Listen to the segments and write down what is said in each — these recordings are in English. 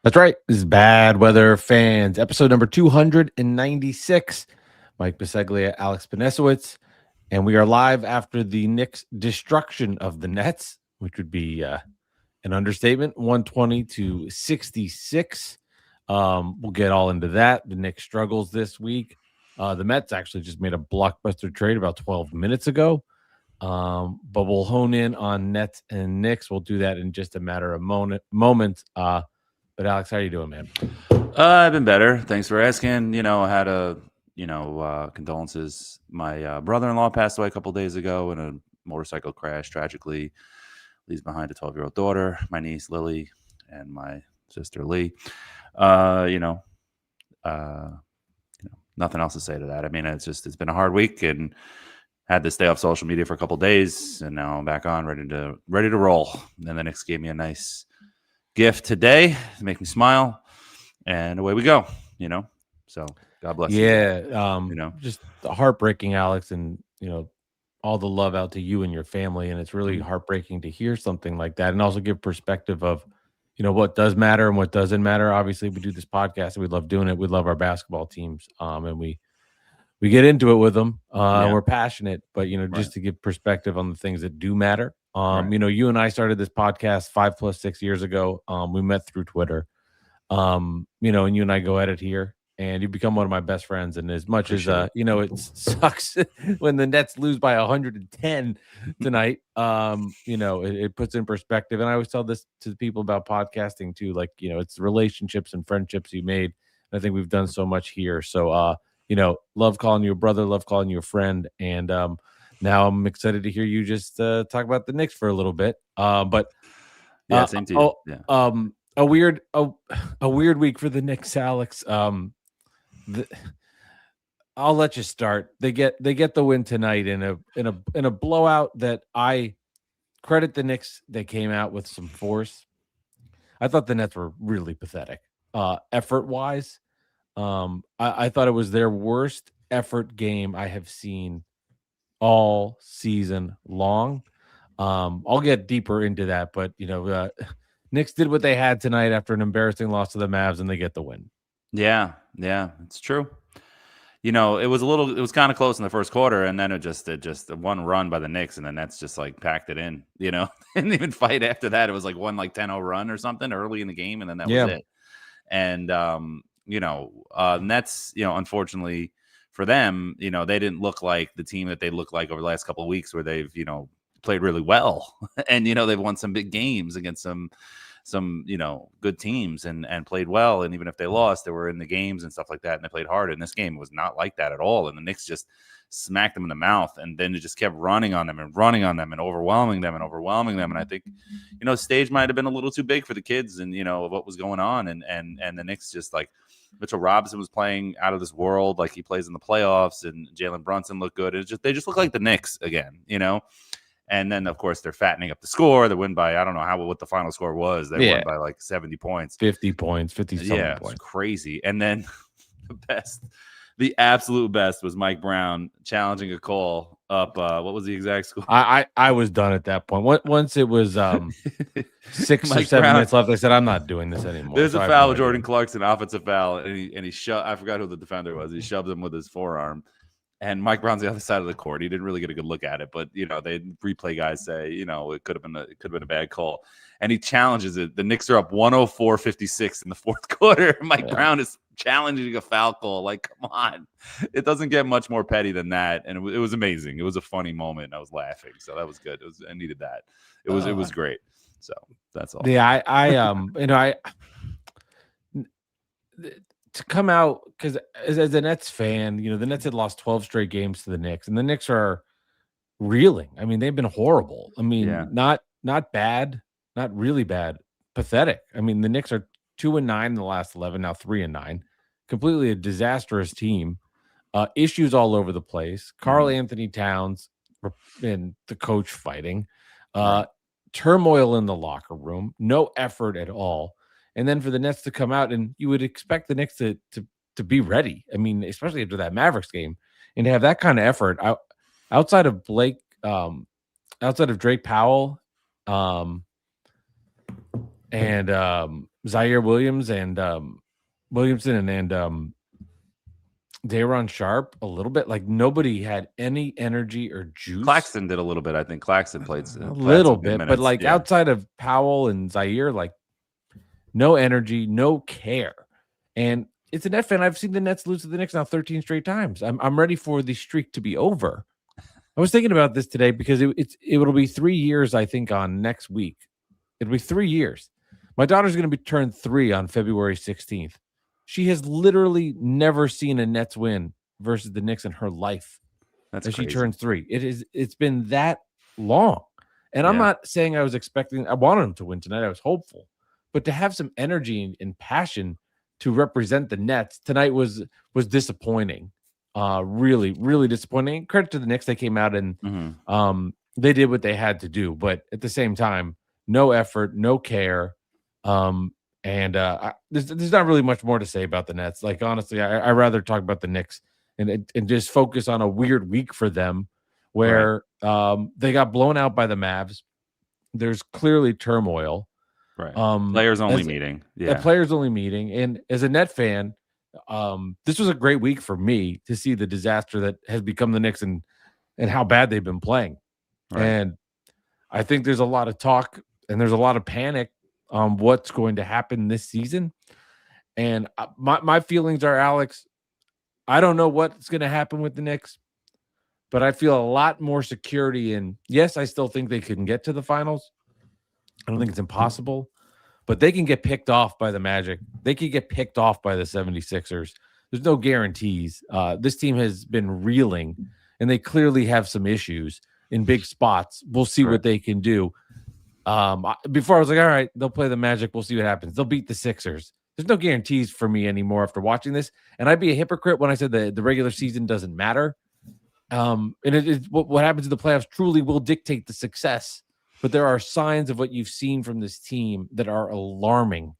That's right. This is Bad Weather Fans, episode number 296. Mike Biseglia, Alex Panesowitz, and we are live after the Knicks destruction of the Nets, which would be an understatement, 120-66. We'll get all into that. The Knicks struggles this week. The Mets actually just made a blockbuster trade about 12 minutes ago. But we'll hone in on Nets and Knicks. We'll do that in just a matter of moments. But Alex, how are you doing, man? I've been better. Thanks for asking. I had condolences. My brother-in-law passed away a couple days ago in a motorcycle crash. Tragically, leaves behind a 12-year-old daughter, my niece Lily, and my sister Lee. Nothing else to say to that. I mean, it's been a hard week and had to stay off social media for a couple days, and now I'm back on, ready to roll. And the Knicks gave me a nice gift today to make me smile, and away we go. So God bless you. Just heartbreaking, Alex, and all the love out to you and your family. And it's really heartbreaking to hear something like that, and also give perspective of what does matter and what doesn't matter. Obviously, we do this podcast and we love doing it. We love our basketball teams, and we get into it with them. We're passionate, but just to give perspective on the things that do matter. You and I started this podcast 5+6 years ago. We met through Twitter. And you and I go at it here, and you become one of my best friends. And as much as it sucks when the Nets lose by 110 tonight, it puts in perspective. And I always tell this to the people about podcasting too, like it's relationships and friendships you made. And I think we've done so much here. So love calling you a brother, love calling you a friend, and now I'm excited to hear you just talk about the Knicks for a little bit. Same to you. A weird week for the Knicks, Alex. I'll let you start. They get the win tonight in a blowout that I credit the Knicks. They came out with some force. I thought the Nets were really pathetic, effort wise. I thought it was their worst effort game I have seen all season long. I'll get deeper into that, but Knicks did what they had tonight after an embarrassing loss to the Mavs, and they get the win. Yeah, it's true. It was kind of close in the first quarter, and then it just one run by the Knicks, and the Nets just like packed it in. Didn't even fight after that. It was like 10-0 run or something early in the game, and then that was it. And Nets, unfortunately for them, they didn't look like the team that they looked like over the last couple of weeks, where they've played really well, and they've won some big games against some good teams and played well. And even if they lost, they were in the games and stuff like that, and they played hard. And this game was not like that at all. And the Knicks just smacked them in the mouth, and then it just kept running on them and overwhelming them. And I think the stage might have been a little too big for the kids, and what was going on. And the Knicks, just like Mitchell Robinson was playing out of this world, like he plays in the playoffs, and Jalen Brunson looked good. They just look like the Knicks again, And then, of course, they're fattening up the score. They win by, I don't know what the final score was. They won by like 70 points. 50 points, 50-something points. It's crazy. And then the absolute best was Mike Brown challenging a call up. What was the exact score? I was done at that point. Once it was 6 or 7 minutes left, I said, I'm not doing this anymore. There's a foul with Jordan Clarkson, offensive foul, and he shoved. I forgot who the defender was. He shoved him with his forearm. And Mike Brown's the other side of the court. He didn't really get a good look at it, but they replay guys say, it could have been a bad call. And he challenges it. The Knicks are up 104-56 in the fourth quarter. Mike Brown is challenging a foul call. Like, come on. It doesn't get much more petty than that. And it was amazing. It was a funny moment. I was laughing. So that was good. I needed that. It was great. So that's all. Yeah, to come out, because as a Nets fan, the Nets had lost 12 straight games to the Knicks, and the Knicks are reeling. I mean, they've been horrible. I mean, not bad, not really bad, pathetic. I mean, the Knicks are 2-9 in the last 11, now 3-9. Completely a disastrous team. Issues all over the place. Karl Anthony Towns and the coach fighting. Turmoil in the locker room. No effort at all. And then for the Nets to come out, and you would expect the Knicks to be ready. I mean, especially after that Mavericks game, and to have that kind of effort outside of Drake Powell, and Zaire Williams and Williamson and Day'Ron Sharp a little bit. Like nobody had any energy or juice. Claxton did a little bit. I think Claxton A played little some good bit, but minutes. like Yeah, outside of Powell and Zaire, like no energy, no care. And it's a Net fan. I've seen the Nets lose to the Knicks now 13 straight times. I'm ready for the streak to be over. I was thinking about this today because it'll be 3 years, I think, on next week. It'll be 3 years. My daughter's going to be turned 3 on February 16th. She has literally never seen a Nets win versus the Knicks in her life that's as she crazy. turns 3. It's been that long. And I'm Yeah. not saying I wanted them to win tonight. I was hopeful. But to have some energy and passion to represent the Nets tonight was disappointing. Really, really disappointing. Credit to the Knicks. They came out and they did what they had to do. But at the same time, no effort, no care. There's not really much more to say about the Nets. Like, honestly, I rather talk about the Knicks and just focus on a weird week for them Right. where they got blown out by the Mavs. There's clearly turmoil. Right. Players only As meeting. a Yeah. players only meeting, and as a Net fan, this was a great week for me to see the disaster that has become the Knicks and how bad they've been playing. Right. And I think there's a lot of talk and there's a lot of panic on what's going to happen this season. And my feelings are, Alex, I don't know what's going to happen with the Knicks, but I feel a lot more security in, yes, I still think they can get to the finals. I don't think it's impossible, but they can get picked off by the Magic. They can get picked off by the 76ers. There's no guarantees. This team has been reeling, and they clearly have some issues in big spots. We'll see what they can do. Before I was like, all right, they'll play the Magic. We'll see what happens. They'll beat the Sixers. There's no guarantees for me anymore after watching this. And I'd be a hypocrite when I said the regular season doesn't matter. And what happens in the playoffs truly will dictate the success. But there are signs of what you've seen from this team that are alarming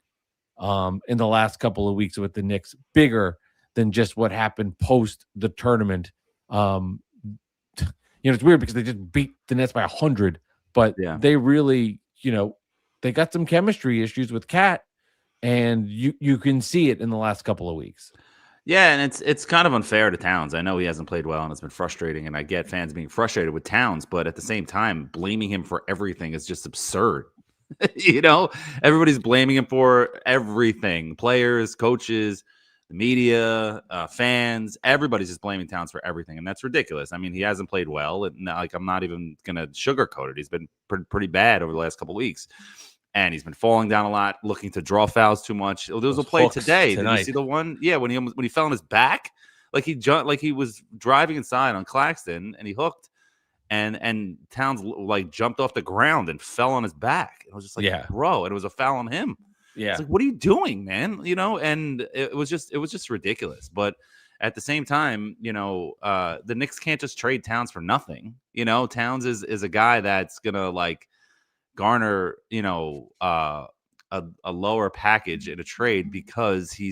in the last couple of weeks with the Knicks, bigger than just what happened post the tournament. It's weird because they just beat the Nets by 100, but they really, they got some chemistry issues with Cat, and you can see it in the last couple of weeks. Yeah, and it's kind of unfair to Towns. I know he hasn't played well and it's been frustrating, and I get fans being frustrated with Towns, but at the same time, blaming him for everything is just absurd. Everybody's blaming him for everything. Players, coaches, the media, fans, everybody's just blaming Towns for everything, and that's ridiculous. I mean, he hasn't played well, and I'm not even gonna sugarcoat it. He's been pretty bad over the last couple of weeks. And he's been falling down a lot, looking to draw fouls too much. There was a play today. Did you see the one? Yeah, when he fell on his back, like he jumped, like he was driving inside on Claxton, and he hooked, and Towns like jumped off the ground and fell on his back. I was just like, bro, and it was a foul on him. Yeah, it's like, what are you doing, man? And it was just ridiculous. But at the same time, the Knicks can't just trade Towns for nothing. Towns is a guy that's gonna like garner, a lower package in a trade because he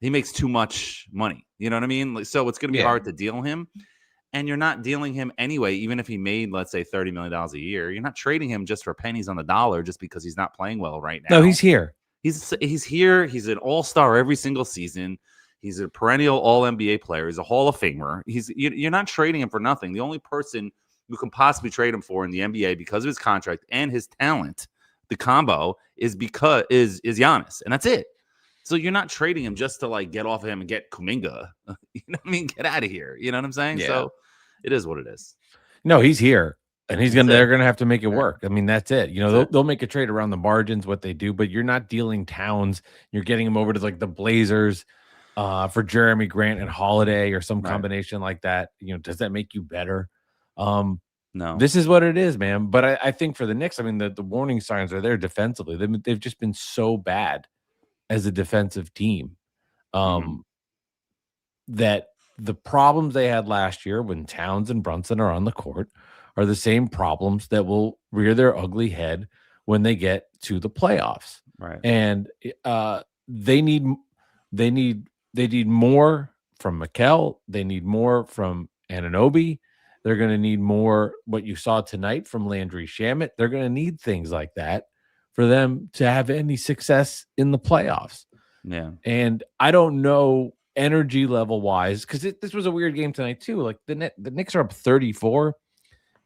makes too much money. You know what I mean? So it's going to be hard to deal him. And you're not dealing him anyway, even if he made, let's say, $30 million a year. You're not trading him just for pennies on the dollar just because he's not playing well right now. No, he's here. He's here. He's an all-star every single season. He's a perennial all-NBA player. He's a Hall of Famer. You're not trading him for nothing. The only person you can possibly trade him for in the NBA because of his contract and his talent, the combo is Giannis, and that's it. So you're not trading him just to like get off of him and get Kuminga. You know what I mean? Get out of here. You know what I'm saying? Yeah. So it is what it is. No, he's here, and they're gonna have to make it work. I mean, that's it. They'll make a trade around the margins, what they do, but you're not dealing Towns. You're getting him over to like the Blazers for Jeremy Grant and Holiday or some combination like that. Does that make you better? No, this is what it is, man. But I think for the Knicks, I mean, the warning signs are there defensively. They've just been so bad as a defensive team that the problems they had last year when Towns and Brunson are on the court are the same problems that will rear their ugly head when they get to the playoffs. Right. And they need more from Mikal. They need more from Anunoby. They're going to need more what you saw tonight from Landry Shamet. They're going to need things like that for them to have any success in the playoffs. Yeah. And I don't know energy level wise, because this was a weird game tonight too. Like the Knicks are up 34,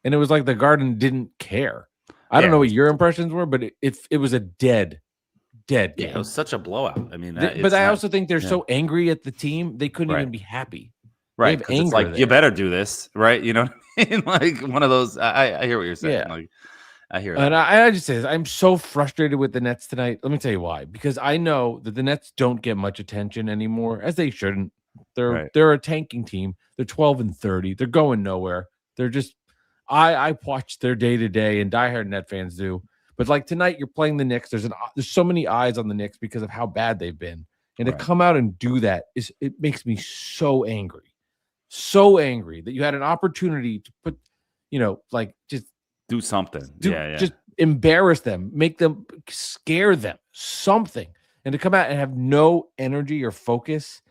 and it was like the Garden didn't care. I don't Yeah, know it what was your impressions were, but it was a dead yeah, game. it was such a blowout. I mean, But it's I not also think they're yeah. so angry at the team, they couldn't Right. even be happy. They Right, have because it's anger like, you there. better do this, right? You know what I mean? Like, one of those I hear what you're saying, Yeah. like, I hear And that. I just say this, I'm so frustrated with the Nets tonight. Let me tell you why. Because I know that the Nets don't get much attention anymore, as they shouldn't. Right. They're a tanking team. They're 12-30. They're going nowhere. They're just I watch their day to day, and diehard Net fans do. But like tonight, you're playing the Knicks. There's so many eyes on the Knicks because of how bad they've been, and to Right. come out and do that it makes me so angry that you had an opportunity to put, like just Do something. Yeah. just embarrass them, make them, scare them, something. And to come out and have no energy or focus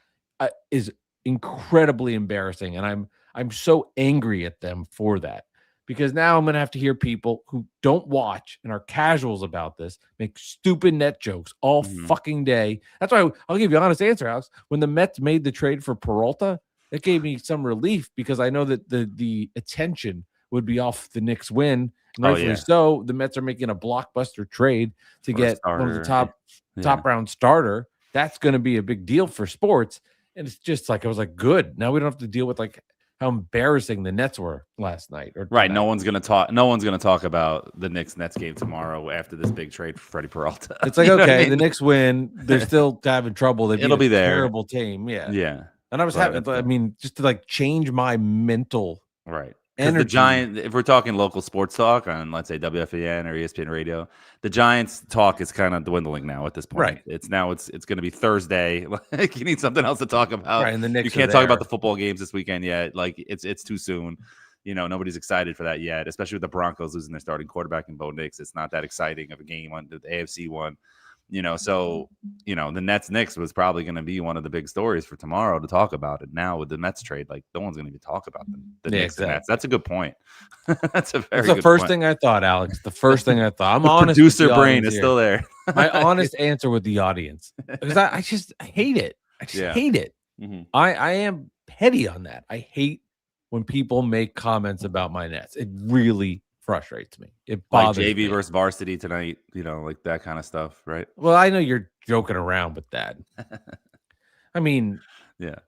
is incredibly embarrassing. And I'm so angry at them for that, because now I'm going to have to hear people who don't watch and are casuals about this make stupid net jokes all fucking day. That's why I'll give you an honest answer, Alex. When the Mets made the trade for Peralta, it gave me some relief, because I know that the attention would be off the Knicks win. And rightfully so. The Mets are making a blockbuster trade to get one of the top round starter. That's going to be a big deal for sports. And it's just like, I was like, good. Now we don't have to deal with like how embarrassing the Nets were last night. Right. No one's gonna talk about the Knicks Nets game tomorrow after this big trade for Freddie Peralta. It's like, okay, the Knicks win. They're still having trouble. It'll be there. Terrible team. Yeah. Yeah. And I was having, I mean, just to like change my mental Because the Giants, if we're talking local sports talk on, let's say, WFAN or ESPN Radio, the Giants talk is kind of dwindling now at this point. Right. It's going to be Thursday. Like, you need something else to talk about. Right, and the Knicks you can't talk about the football games this weekend yet. Like, it's too soon. Nobody's excited for that yet, especially with the Broncos losing their starting quarterback in Bo Nix. It's not that exciting of a game on the AFC one. So the Nets was probably going to be one of the big stories for tomorrow to talk about it. Now with the Mets trade, like, no one's going to even talk about the Knicks and Nets. That's a good point. That's the first thing I thought, Alex. The first thing I thought. I'm the honest. Producer brain is still there. My honest answer with the audience, because I just hate it. I just hate it. Mm-hmm. I am petty on that. I hate when people make comments about my Nets. It really frustrates me. It bothers like JV me. versus varsity tonight, like that kind of stuff, right? Well, I know you're joking around with that. I mean, yeah,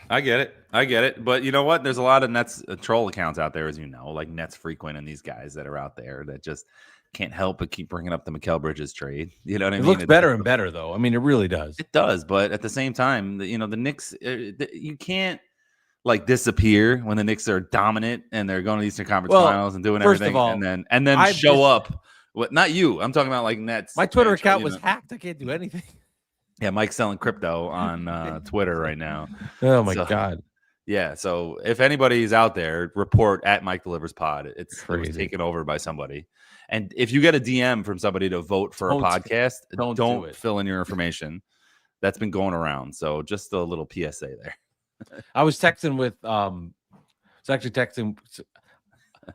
I get it. But you know what? There's a lot of Nets troll accounts out there, as you know, like Nets Frequent and these guys that are out there that just can't help but keep bringing up the Mikal Bridges trade. You know what I mean? It looks better and better, though. I mean, it really does. It does, but at the same time, the Knicks, you can't like disappear when the Knicks are dominant and they're going to the Eastern Conference Finals and doing everything, all, and then show up. What? Not you. I'm talking about like Nets. My Twitter account was hacked. I can't do anything. Yeah, Mike's selling crypto on Twitter right now. Oh my god. Yeah. So if anybody's out there, report at Mike Delivers Pod. It was taken over by somebody. And if you get a DM from somebody to vote for a podcast, don't fill in your information. That's been going around. So just a little PSA there. I was texting with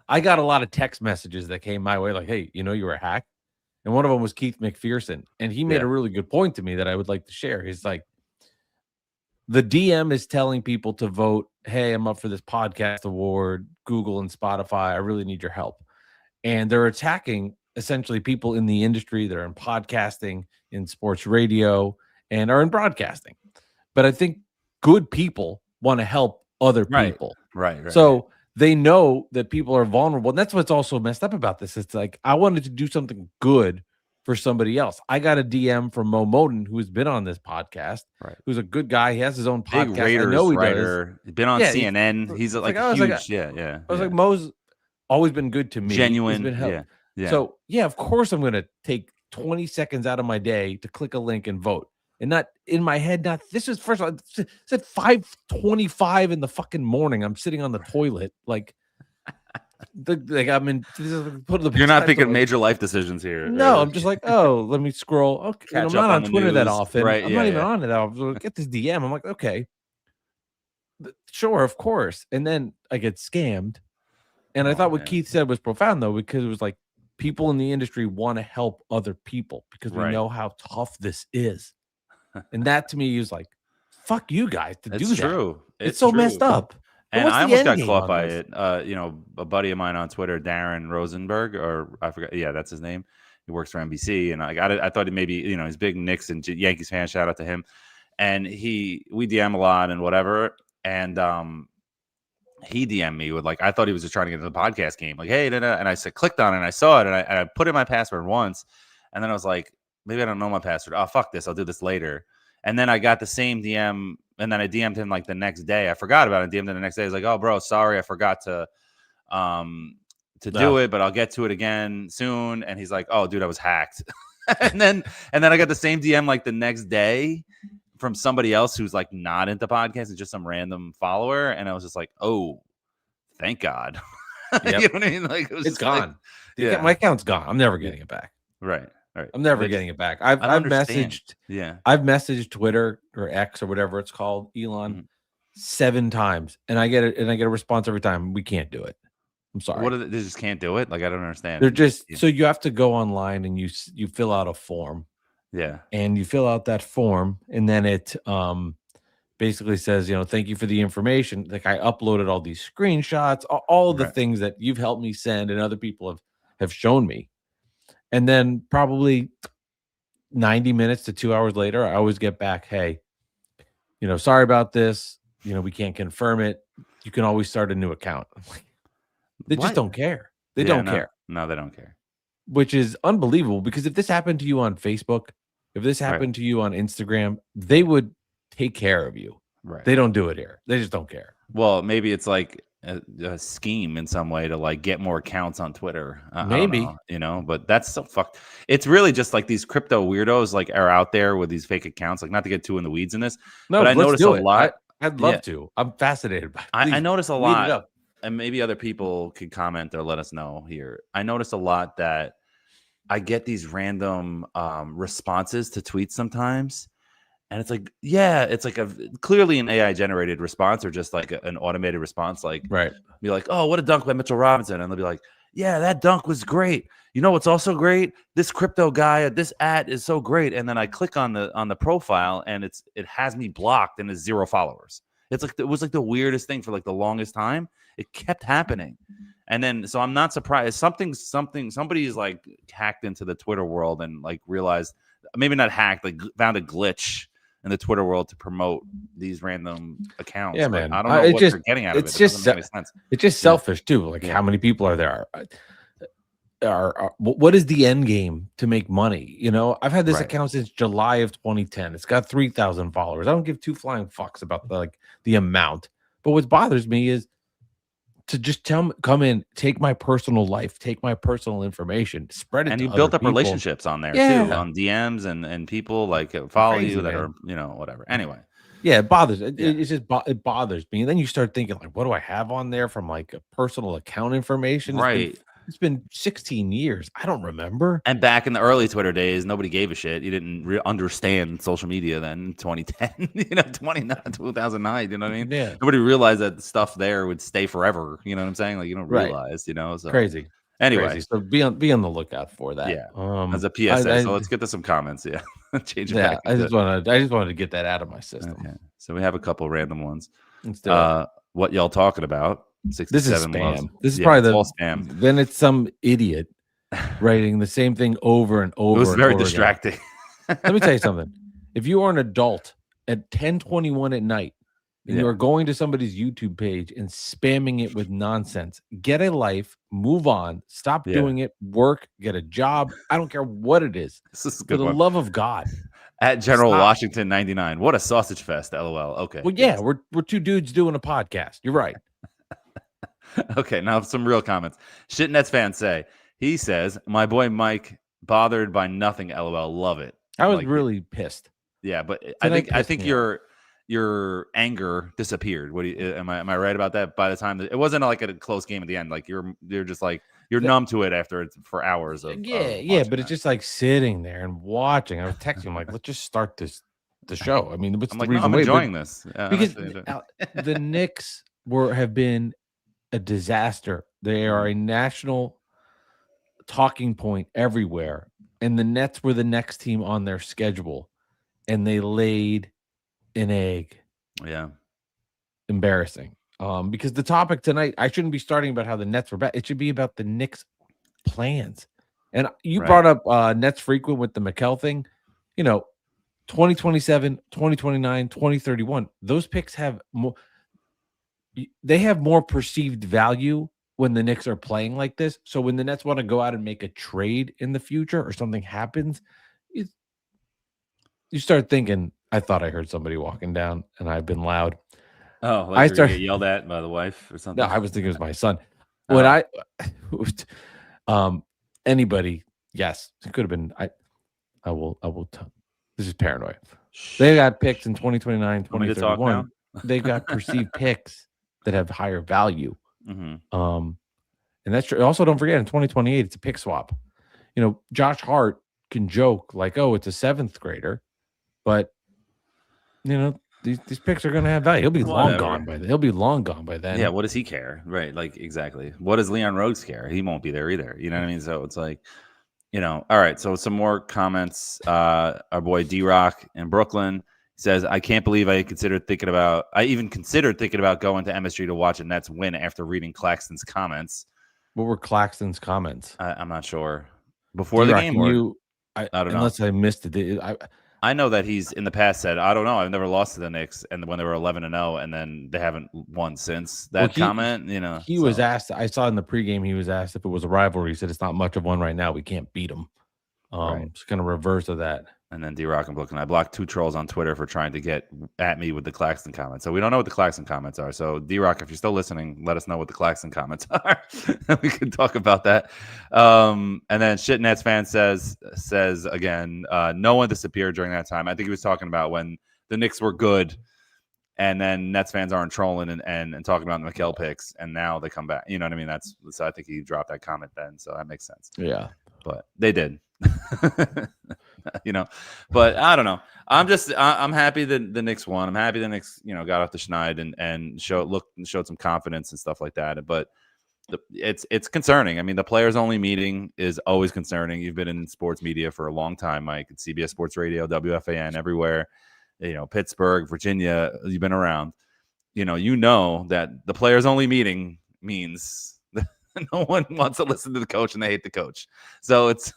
I got a lot of text messages that came my way like, hey, you were hacked. And one of them was Keith McPherson. And he made a really good point to me that I would like to share. He's like, the DM is telling people to vote, hey, I'm up for this podcast award, Google and Spotify. I really need your help. And they're attacking essentially people in the industry that are in podcasting, in sports radio, and are in broadcasting. But I think good people want to help other people. Right. So they know that people are vulnerable. And that's what's also messed up about this. It's like, I wanted to do something good for somebody else. I got a DM from Mo Moden, who's been on this podcast, who's a good guy. He has his own podcast. Big Raiders I know he writer. does. He's been on CNN. He's like a huge, I was like, Mo's always been good to me. Genuine. He's been Yeah. So, of course I'm going to take 20 seconds out of my day to click a link and vote. And not in my head, this is first of all, it's at 5:25 in the fucking morning. I'm sitting on the toilet. Like I'm in. You're not thinking major life decisions here. No, right? I'm just like, let me scroll. Okay, I'm not on Twitter that often. Right, I'm not even on it that often. Get this DM. I'm like, okay, sure, of course. And then I get scammed. And I thought what Keith said was profound, though, because it was like, people in the industry want to help other people because we Right. know how tough this is. And that to me is like, fuck you guys to It's do that. true. It's It's so messed true. up. But And what's I the almost end got game caught on by this? it. A buddy of mine on Twitter, Darren Rosenberg, or I forgot. Yeah, that's his name. He works for NBC, and I got it. I thought it maybe he's a big Knicks and Yankees fan. Shout out to him. And we DM a lot and whatever. And he DM'd me with like, I thought he was just trying to get into the podcast game. Like, hey, and I said, clicked on it and I saw it and I put in my password once. And then I was like, maybe I don't know my password. Oh, fuck this. I'll do this later. And then I got the same DM. And then I DM'd him like the next day. I forgot about it. DM'd him the next day. I was like, oh, bro, sorry. I forgot to do it, but I'll get to it again soon. And he's like, oh, dude, I was hacked. and then I got the same DM like the next day from somebody else who's like not into podcasts, it's just some random follower, and I was just like, "Oh, thank God!" Yep. You know what I mean? Like it's gone. Like, my account's gone. I'm never getting it back. Right. I'm never getting it back. I've messaged. Yeah. I've messaged Twitter or X or whatever it's called, Elon, 7 times, and I get it, and I get a response every time. We can't do it. I'm sorry. They just can't do it? Like, I don't understand. They're just so you have to go online and you fill out a form. Yeah. And you fill out that form, and then it basically says, thank you for the information. Like I uploaded all these screenshots, all of the things that you've helped me send and other people have shown me. And then probably 90 minutes to 2 hours later, I always get back, hey, sorry about this. We can't confirm it. You can always start a new account. They just don't care. They don't care. No, they don't care. Which is unbelievable, because if this happened to you on Facebook, if this happened to you on Instagram, they would take care of you. Right. They don't do it here. They just don't care. Well, maybe it's like a scheme in some way to like get more accounts on Twitter. Maybe. I don't know, but that's so fucked. It's really just like these crypto weirdos like are out there with these fake accounts. Like, not to get too in the weeds in this, but I notice a lot. I'd love to. I'm fascinated by it. I notice a lot, and maybe other people could comment or let us know here. I notice a lot that I get these random responses to tweets sometimes. And it's like, it's like clearly an AI generated response, or just like an automated response. Like, be like, oh, what a dunk by Mitchell Robinson. And they'll be like, yeah, that dunk was great. You know what's also great? This crypto guy at this @ is so great. And then I click on the profile, and it has me blocked and it's 0 followers. It's like, it was like the weirdest thing for like the longest time. It kept happening. And then, so I'm not surprised. Somebody's like hacked into the Twitter world and like realized, maybe not hacked, like found a glitch in the Twitter world to promote these random accounts. Yeah, man. I don't know what they're getting out of it. It doesn't make any sense. It's just selfish too. Like, how many people are there? What is the end game to make money? I've had this account since July of 2010. It's got 3,000 followers. I don't give 2 flying fucks about the amount. But what bothers me is to just come in, take my personal life, take my personal information, spread it. And to you built up people. relationships on there too, on DMs and people like follow you that are, whatever. Anyway. Yeah, it bothers. It bothers me. And then you start thinking, like, what do I have on there from like a personal account information? It's been 16 years. I don't remember. And back in the early Twitter days, nobody gave a shit. You didn't understand social media then, 2010, 2009, you know what I mean? Yeah. Nobody realized that stuff there would stay forever. You know what I'm saying? Like, you don't realize, so. Crazy. Anyway. Crazy. So be on the lookout for that. Yeah. As a PSA. So let's get to some comments. Yeah. Change it back. I just wanted to get that out of my system. Okay. So we have a couple random ones. Let's do it. What y'all talking about? This is spam. This is probably all spam. Then it's some idiot writing the same thing over and over. It was very distracting. Let me tell you something. If you are an adult at 10:21 at night and you are going to somebody's YouTube page and spamming it with nonsense, get a life, move on, stop doing it, work, get a job. I don't care what it is. This is a good. For the love of God. At General Washington 99. What a sausage fest. LOL. Okay. Well, yeah, we're 2 dudes doing a podcast. You're right. Okay, now some real comments. Shit Nets fans say, he says, my boy Mike, bothered by nothing, LOL, love it. I was really pissed. Yeah, but I think your anger disappeared. What do you, am I right about that? By the time it wasn't like a close game at the end, like you're just like you're numb to it after it's for hours of but it's just like sitting there and watching. I was texting him like, let's just start the show. I mean, what's the reason? I'm enjoying this because the Knicks have been a disaster. They are a national talking point everywhere, and the Nets were the next team on their schedule, and they laid an egg. Yeah. Embarrassing. Because the topic tonight, I shouldn't be starting about how the Nets were bad. It should be about the Knicks' plans. And you Right. brought up Nets frequent with the McKell thing. 2027, 2029, 2031. Those picks have more. They have more perceived value when the Knicks are playing like this. So when the Nets want to go out and make a trade in the future or something happens, you start thinking, I thought I heard somebody walking down and I've been loud. Oh, like I you're gonna start get yelled at by the wife or No, something? I was thinking it was my son. When Oh. Anybody, yes, it could have been. I will tell. This is paranoia. They got picks in 2029, Want me to talk now? 2031. They got perceived picks that have higher value. Mhm. And that's true. Also, don't forget in 2028, it's a pick swap. Josh Hart can joke like, "Oh, it's a 7th grader," but these picks are going to have value. He'll be long gone by then. He'll be long gone by then. Yeah, what does he care? Right, like, exactly. What does Leon Rhodes care? He won't be there either. You know what I mean? So it's like, all right, so some more comments. Our boy D-Rock in Brooklyn says, I can't believe I even considered thinking about going to MSG to watch a Nets win after reading Claxton's comments. What were Claxton's comments? I'm not sure. Before the game, I don't know. Unless I missed it. I know that he's in the past said, I don't know, I've never lost to the Knicks, and when they were 11-0, and then they haven't won since that comment. He was asked. I saw in the pregame he was asked if it was a rivalry. He said it's not much of one right now. We can't beat them. Right. It's kind of reverse of that. And then D-Rock and Brooklyn. I blocked 2 trolls on Twitter for trying to get at me with the Claxton comments. So we don't know what the Claxton comments are. So D-Rock, if you're still listening, let us know what the Claxton comments are. We can talk about that. And then Shit Nets fan says again, no one disappeared during that time. I think he was talking about when the Knicks were good, and then Nets fans aren't trolling and talking about the McKell picks, and now they come back. You know what I mean? So I think he dropped that comment then. So that makes sense. Yeah. But they did. But I don't know. I'm happy that the Knicks won. I'm happy the Knicks, got off the schneid and showed some confidence and stuff like that. But it's concerning. I mean, the players only meeting is always concerning. You've been in sports media for a long time, Mike. It's CBS Sports Radio, WFAN, everywhere. Pittsburgh, Virginia. You've been around. You know that the players only meeting means no one wants to listen to the coach and they hate the coach. So it's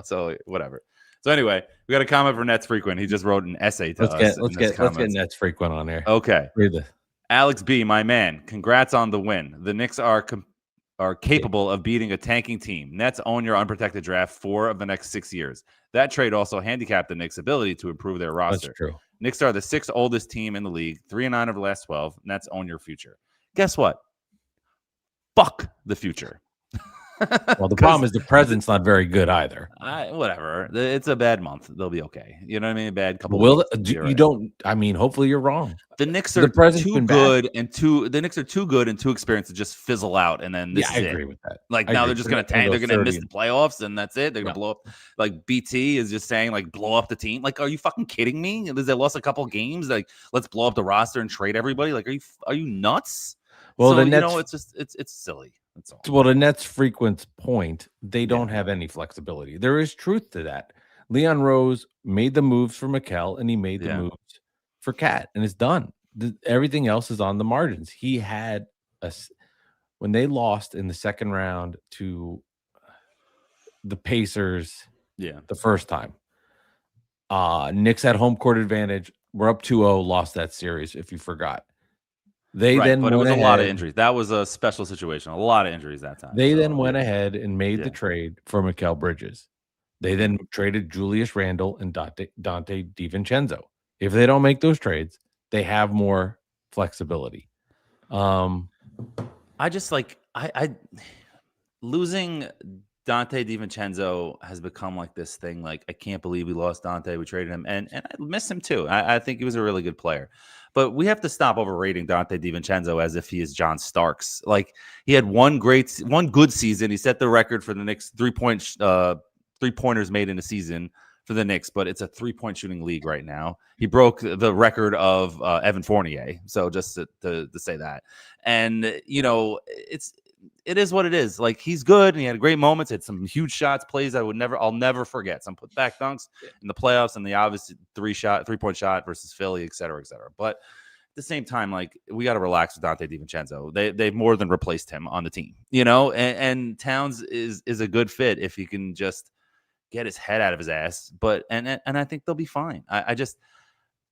so whatever. So anyway, we got a comment from Nets Frequent. He just wrote an essay to us. Let's get Nets Frequent on here. Okay. Read this. Alex B, my man, congrats on the win. The Knicks are capable of beating a tanking team. Nets own your unprotected draft 4 of the next 6 years. That trade also handicapped the Knicks' ability to improve their roster. That's true. Knicks are the 6th oldest team in the league, 3-9 of the last 12. Nets own your future. Guess what? Fuck the future. Well, the problem is the present's not very good either. Whatever. It's a bad month. They'll be okay. You know what I mean? A bad couple. Hopefully you're wrong. The Knicks are too good and too experienced to just fizzle out. And then I agree with that. Now they're just going to tank. They're going to miss the playoffs and that's it. They're going to blow up. Like BT is just saying blow up the team. Are you fucking kidding me? They lost a couple games. Let's blow up the roster and trade everybody. Are you nuts? Well, so, the Nets, it's silly. That's all. Well, the Nets Frequent's point, they don't have any flexibility. There is truth to that. Leon Rose made the moves for McKell, and he made the moves for Cat, and it's done. Everything else is on the margins. He had when they lost in the second round to the Pacers, the first time. Knicks had home court advantage. We're up 2-0, lost that series, if you forgot. But it was a lot of injuries. That was a special situation. A lot of injuries that time. They then went ahead and made the trade for Mikal Bridges. They then traded Julius Randle and Dante DiVincenzo. If they don't make those trades, they have more flexibility. I just losing Dante DiVincenzo has become this thing. I can't believe we lost Dante. We traded him, and I miss him too. I think he was a really good player. But we have to stop overrating Dante DiVincenzo as if he is John Starks. He had one good season. He set the record for the Knicks three-pointers made in a season for the Knicks, but it's a 3-point shooting league right now. He broke the record of Evan Fournier. So just to say that. And, it is what it is. Like, he's good and he had great moments, had some huge shots, plays I'll never forget. Some put back dunks in the playoffs and the obvious 3-point shot versus Philly, et cetera, et cetera. But at the same time, like, we got to relax with Dante DiVincenzo. They've more than replaced him on the team, and Towns is a good fit if he can just get his head out of his ass. But and I think they'll be fine.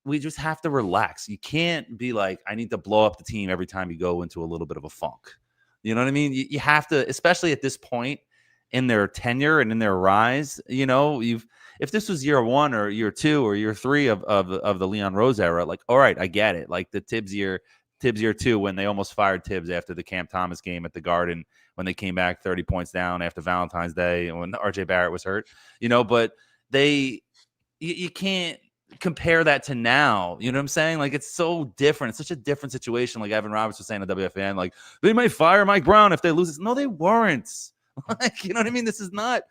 We just have to relax. You can't be like, I need to blow up the team every time you go into a little bit of a funk. You know what I mean? You have to, especially at this point in their tenure and in their rise. If this was year 1 or year 2 or year 3 of the Leon Rose era, like, all right, I get it. Like the Tibbs year 2, when they almost fired Tibbs after the Cam Thomas game at the Garden, when they came back 30 points down after Valentine's Day and when RJ Barrett was hurt, but you can't compare that to now. You know what I'm saying? Like, it's so different. It's such a different situation. Like Evan Roberts was saying to WFAN, like, they might fire Mike Brown if they lose this. No, they weren't. Like, you know what I mean? This is not,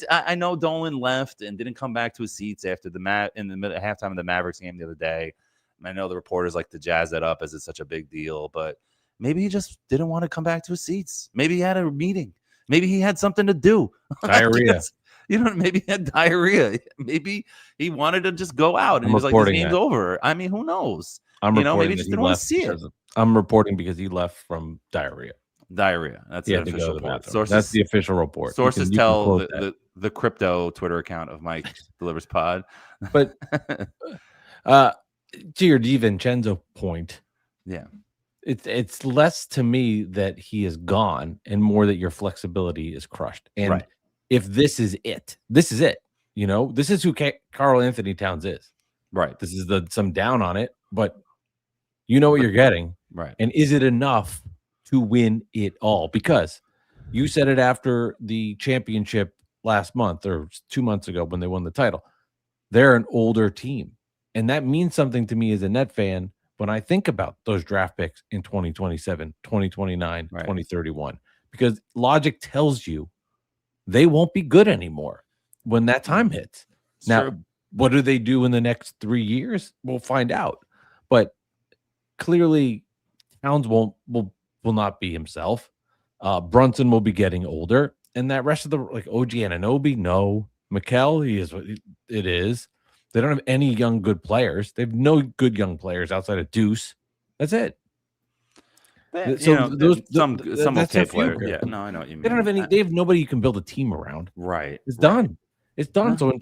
I know Dolan left and didn't come back to his seats after in the middle halftime of the Mavericks game the other day. And I know the reporters like to jazz that up as it's such a big deal, but maybe he just didn't want to come back to his seats. Maybe he had a meeting. Maybe he had something to do. Diarrhea. Maybe he had diarrhea. Maybe he wanted to just go out and he was like, this game's over. I mean, who knows? Maybe he just didn't want to see it. I'm reporting because he left from diarrhea. That's the official report. That's the official report. Sources tell the crypto Twitter account of Mike Delivers Pod. But to your DiVincenzo point, yeah, it's less to me that he is gone and more that your flexibility is crushed. And right. If this is it, this is it. This is who Karl Anthony Towns is. Right. This is some down on it, but you know what you're getting. Right. And is it enough to win it all? Because you said it after the championship last month or 2 months ago when they won the title. They're an older team. And that means something to me as a Net fan when I think about those draft picks in 2027, 2029, right. 2031. Because logic tells you they won't be good anymore when that time hits. Now, what do they do in the next 3 years? We'll find out. But clearly, Towns will not be himself. Brunson will be getting older, and that rest of the OG Anunoby, no. Mikal, he is what it is. They don't have any young good players. They have no good young players outside of Deuce. That's it. Some okay players. Yeah, no, I know what you mean. They don't have any. They have nobody you can build a team around. Right. It's done. It's done. So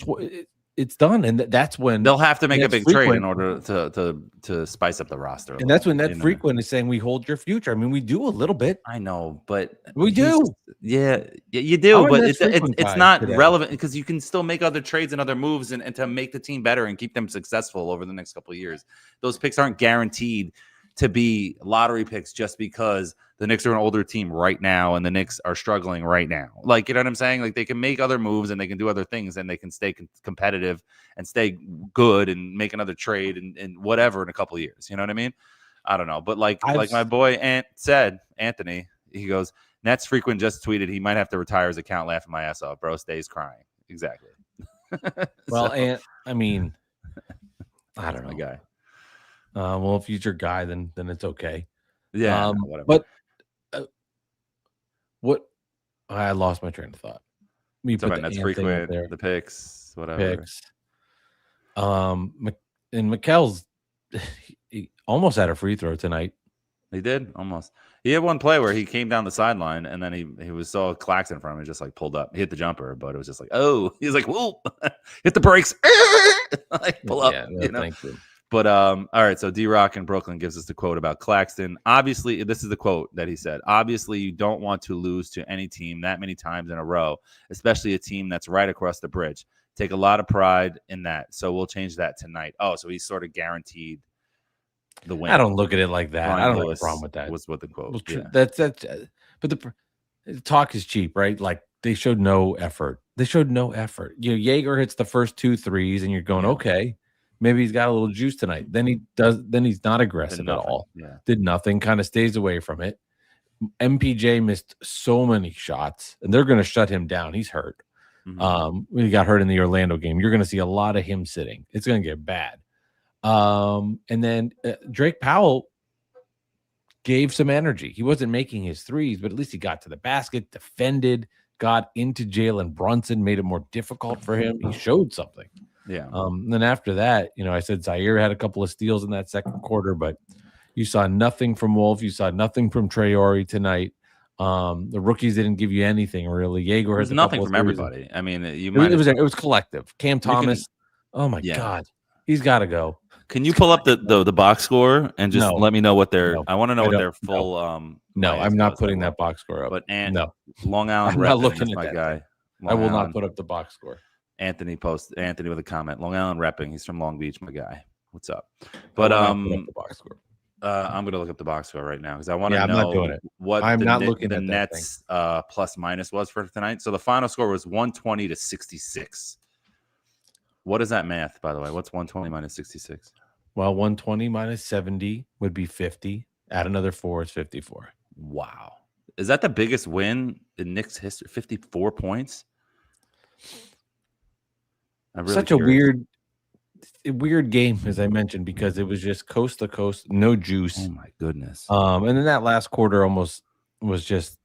it's done, and that's when they'll have to make a big trade in order to spice up the roster. And that's when that Frequent is saying we hold your future. I mean, we do a little bit. I know, but we do. Yeah, you do. But it's not relevant because you can still make other trades and other moves and to make the team better and keep them successful over the next couple of years. Those picks aren't guaranteed to be lottery picks just because the Knicks are an older team right now and the Knicks are struggling right now. Like, you know what I'm saying? Like, they can make other moves and they can do other things and they can stay competitive and stay good and make another trade and whatever in a couple of years. You know what I mean? I don't know. But like my boy Anthony, he goes, Nets Frequent just tweeted he might have to retire his account laughing my ass off. Bro stays crying. Exactly. Well, I mean, I don't know. My guy. Well, if he's your guy, then it's okay. Yeah, whatever. But what? I lost my train of thought. We put Nets Frequent there, the picks, whatever. Picks. And Mikel's he almost had a free throw tonight. He did almost. He had one play where he came down the sideline and then he was saw Claxton in front of him and just like pulled up. He hit the jumper, but it was just like, oh, he's like, whoa, hit the brakes, like pull up. Yeah, no, thank you. But all right, so D-Rock in Brooklyn gives us the quote about Claxton. Obviously, this is the quote that he said. Obviously, you don't want to lose to any team that many times in a row, especially a team that's right across the bridge. Take a lot of pride in that. So we'll change that tonight. Oh, so he's sort of guaranteed the win. I don't look at it like that. Brian I don't Lewis have a problem with that. Was what the quote. Well, yeah. That's but the talk is cheap, right? Like they showed no effort. Jaeger hits the first 2 threes, and you're going, okay. Maybe he's got a little juice tonight. Then he's not aggressive at all. Yeah. Did nothing, kind of stays away from it. MPJ missed so many shots, and they're going to shut him down. He's hurt. Mm-hmm. He got hurt in the Orlando game. You're going to see a lot of him sitting. It's going to get bad. And then Drake Powell, gave some energy. He wasn't making his threes, but at least he got to the basket, defended, got into Jalen Brunson, made it more difficult for him. He showed something. Yeah. Then after that, I said Zaire had a couple of steals in that second quarter, but you saw nothing from Wolf. You saw nothing from Traore tonight. The rookies didn't give you anything really. Jaeger There's has a nothing couple of from threes. everybody. I mean, you It, might it as was well. it was collective. Cam Thomas. Oh my God, he's got to go. Can you pull up the box score and just No, let me know what their? no, I want to know I what don't. their full No, minus I'm not was. putting that box score up. But No, Long Island I'm not repping, looking that's at my that guy. thing. I will Island. not put up the box score. Anthony with a comment. Long Island repping. He's from Long Beach, my guy. What's up? But I will not put up the box score. I'm gonna look up the box score right now because I want to I'm not doing know it. what I'm not the looking at that Nets plus minus was for tonight. So the final score was 120 to 66. What is that math, by the way? What's 120 minus 66? Well, 120 minus 70 would be 50. Add another 4 is 54. Wow. Is that the biggest win in Knicks history? 54 points? I'm really Such curious. a weird game, as I mentioned, because it was just coast to coast, no juice. Oh my goodness. And then that last quarter almost was just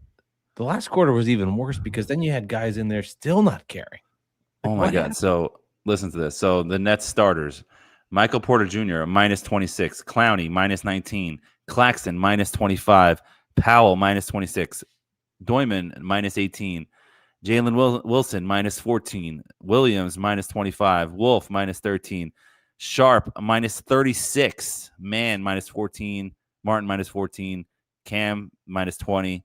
the last quarter was even worse because then you had guys in there still not caring. Oh my God. happened? So listen to this. So the Nets starters, Michael Porter Jr. minus 26, Clowney minus 19, Claxton minus 25, Powell minus 26, Doyman minus 18, Jalen Wilson minus 14, Williams minus 25, Wolf minus 13, Sharp minus 36, Mann minus 14, Martin minus 14, Cam minus 20,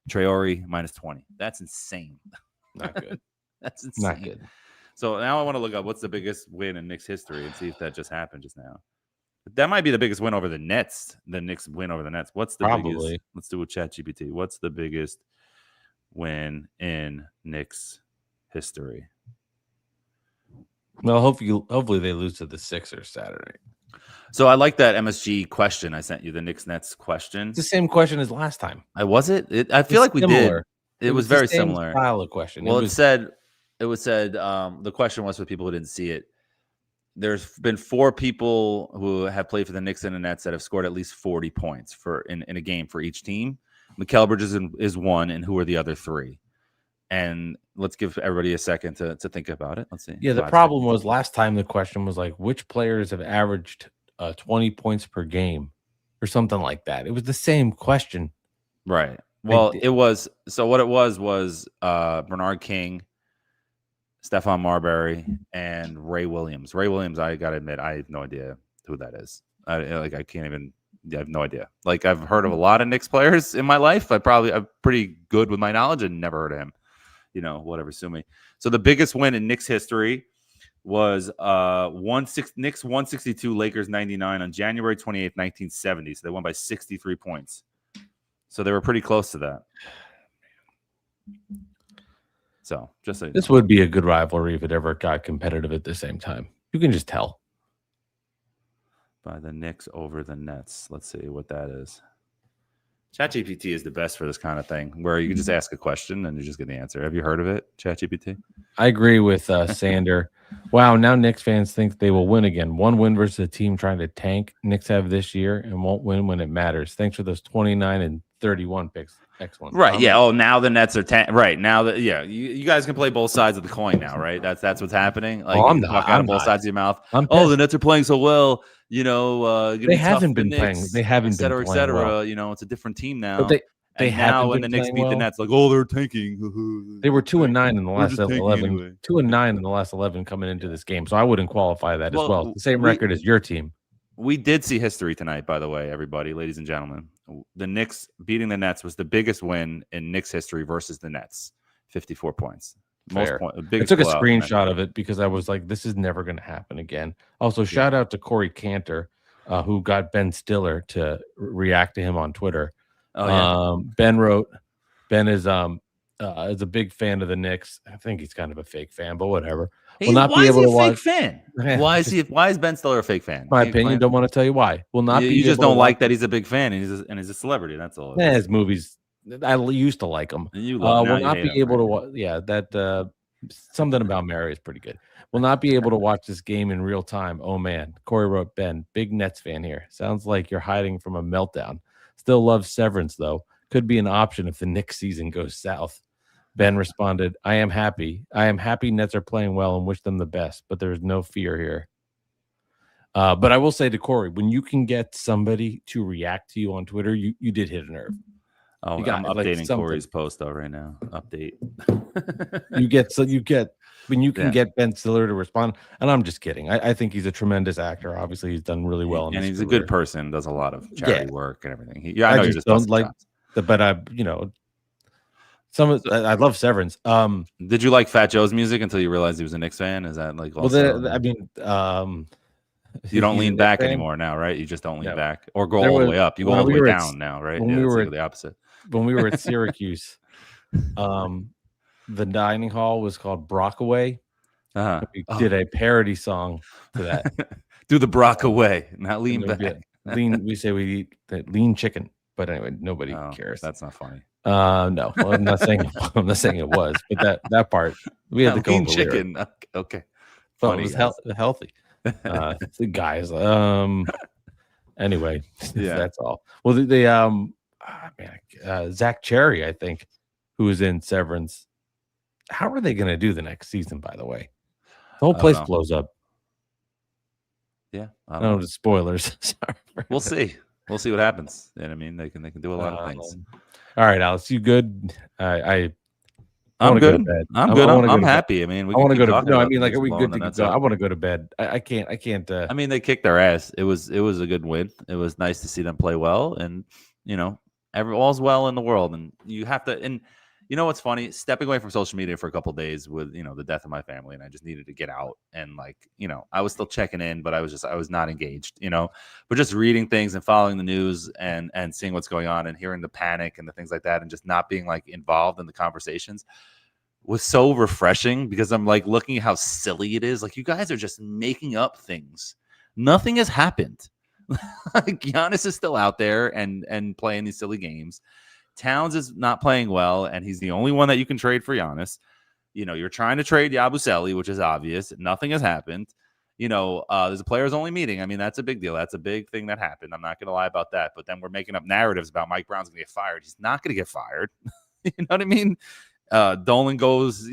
Traore minus 20. That's insane. Not good. That's insane. Not good. So now I want to look up what's the biggest win in Knicks history and see if that just happened just now. That might be the biggest win over the Nets. The Knicks win over the Nets. What's the biggest? Let's do a ChatGPT. What's the biggest win in Knicks history? Well, hopefully they lose to the Sixers Saturday. So I like that MSG question I sent you, the Knicks Nets question. It's the same question as last time. Was it? I feel like we did. It was very similar. Style of question. Well, it said the question was for people who didn't see it. There's been 4 people who have played for the Knicks and the Nets that have scored at least 40 points in a game for each team. Mikal Bridges is one, and who are the other 3? And let's give everybody a second to think about it. Let's see. Yeah, the problem was last time the question was like, which players have averaged 20 points per game or something like that. It was the same question. Right. Well, it was. So what it was Bernard King, Stephon Marbury, and Ray Williams. Ray Williams, I got to admit, I have no idea who that is. I have no idea. Like, I've heard of a lot of Knicks players in my life. I'm pretty good with my knowledge and never heard of him. Whatever, sue me. So the biggest win in Knicks history was Knicks 162, Lakers 99 on January 28th, 1970. So they won by 63 points. So they were pretty close to that. So just so this would be a good rivalry if it ever got competitive at the same time. You can just tell. By the Knicks over the Nets. Let's see what that is. ChatGPT is the best for this kind of thing, where you can just ask a question and you just get the answer. Have you heard of it, ChatGPT? I agree with Sander. Wow, now Knicks fans think they will win again. One win versus a team trying to tank. Knicks have this year and won't win when it matters. Thanks for those 29 and 31 picks. Excellent. Right. Yeah. Oh, now the Nets are right now. You guys can play both sides of the coin now, right? That's what's happening. Like, I'm talk out of both sides of your mouth. The Nets are playing so well. They haven't been playing. They haven't been playing, et cetera. Well. It's a different team now. But they now when the Knicks beat the Nets, like, they're tanking. They were 2-9 in the last 11. Anyway. 2-9 in the last 11 coming into this game. So I wouldn't qualify that as well. The same record as your team. We did see history tonight, by the way, everybody, ladies and gentlemen. The Knicks beating the Nets was the biggest win in Knicks history versus the Nets. 54 points. I took a screenshot of it because I was like, this is never going to happen again. Also, shout out to Corey Cantor, who got Ben Stiller to react to him on Twitter. Oh, yeah. Ben is a big fan of the Knicks. I think he's kind of a fake fan, but whatever. Why is he a fake fan? Why is Ben Stiller a fake fan? My opinion. Don't want to tell you why. You just don't like that he's a big fan and he's a celebrity. That's all. His movies. I used to like him. Will not be able to watch. Yeah, that something about Mary is pretty good. Will not be able to watch this game in real time. Oh man, Corey wrote, Ben, big Nets fan here. Sounds like you're hiding from a meltdown. Still love Severance though. Could be an option if the Knicks season goes south. Ben responded, I am happy. I am happy Nets are playing well and wish them the best, but there's no fear here. But I will say to Corey, when you can get somebody to react to you on Twitter, you did hit a nerve. Oh, You I'm got like updating something. Corey's post though right now. Update. you get when you can get Ben Stiller to respond, and I'm just kidding. I think he's a tremendous actor. Obviously, he's done really well, and he's career. a good person. Does a lot of charity work and everything. I know just don't like but I I love Severance. Did you like Fat Joe's music until you realized he was a Knicks fan? Is that like also? Well, I mean, you don't lean back anymore now, right? You just don't lean back or go all the way up. You go all the way down now, right? When we were the opposite. When we were at Syracuse, the dining hall was called Brockaway. We did a parody song to that. Do the Brockaway, not lean back. We say we eat that lean chicken, but anyway, nobody cares. That's not funny. No, well, I'm not saying it was, but that part we had the lean chicken. Okay, well, it was healthy. The guys. Anyway, that's all. Well, Zach Cherry, I think, who was in Severance. How are they going to do the next season? By the way, the whole place blows up. Yeah, I don't know. The spoilers. Sorry. We'll see. We'll see what happens. And I mean, they can do a lot of things. All right, Alex, you good? I'm good. I'm good. I'm happy. I mean, I want to go to. No, I mean, like, are we good to go? I want to go to bed. I can't. I mean, they kicked their ass. It was a good win. It was nice to see them play well, and all's well in the world. And you have to. And you know what's funny? Stepping away from social media for a couple of days with the death of my family, and I just needed to get out. And I was still checking in, but I was not engaged. But just reading things and following the news and seeing what's going on and hearing the panic and the things like that, and just not being involved in the conversations was so refreshing, because I'm looking at how silly it is. You guys are just making up things. Nothing has happened. Giannis is still out there and playing these silly games. Towns is not playing well, and he's the only one that you can trade for Giannis. You're trying to trade Yabusele, which is obvious. Nothing has happened. There's a players only meeting. I mean, that's a big deal. That's a big thing that happened. I'm not going to lie about that. But then we're making up narratives about Mike Brown's going to get fired. He's not going to get fired. You know what I mean? Dolan goes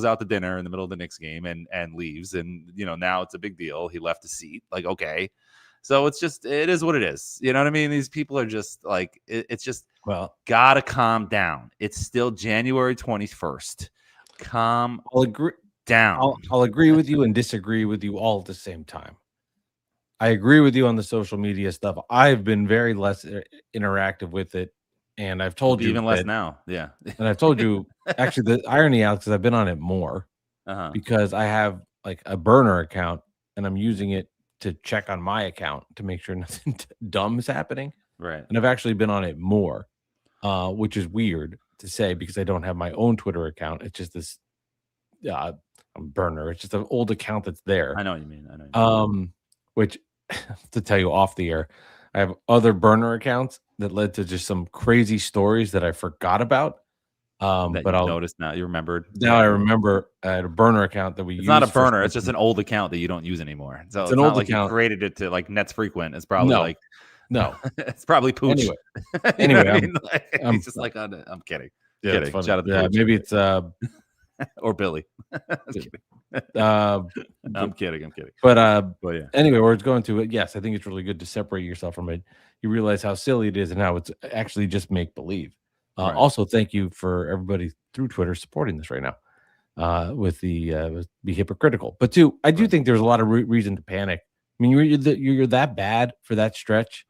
out to dinner in the middle of the Knicks game and leaves. And, now it's a big deal. He left a seat. Okay. So it is what it is. You know what I mean? These people are just it's just, gotta calm down. It's still January 21st. Calm down. I'll agree with you and disagree with you all at the same time. I agree with you on the social media stuff. I've been very less interactive with it. And I've told you even less now. Yeah. And I've told you, actually, the irony, Alex, is I've been on it more because I have a burner account and I'm using it to check on my account to make sure nothing dumb is happening. Right. And I've actually been on it more, which is weird to say because I don't have my own Twitter account. It's just this burner. It's just an old account that's there. I know what you mean. Which, to tell you off the air, I have other burner accounts that led to just some crazy stories that I forgot about. But I'll notice now. You remembered. Now I remember I had a burner account that we used. It's not a burner. It's just an old account that you don't use anymore. So it's an old account. You created it to Nets frequent. It's probably no. It's probably Pooch. Anyway, he's just I'm kidding. Yeah, kidding. Shout out to Pooch. Maybe it's or Billy. I'm kidding. But yeah. Anyway, where it's going to it, yes, I think it's really good to separate yourself from it. You realize how silly it is and how it's actually just make believe. Right. Also, thank you for everybody through Twitter supporting this right now with the be hypocritical. But two, I do think there's a lot of reason to panic. I mean, you're that bad for that stretch,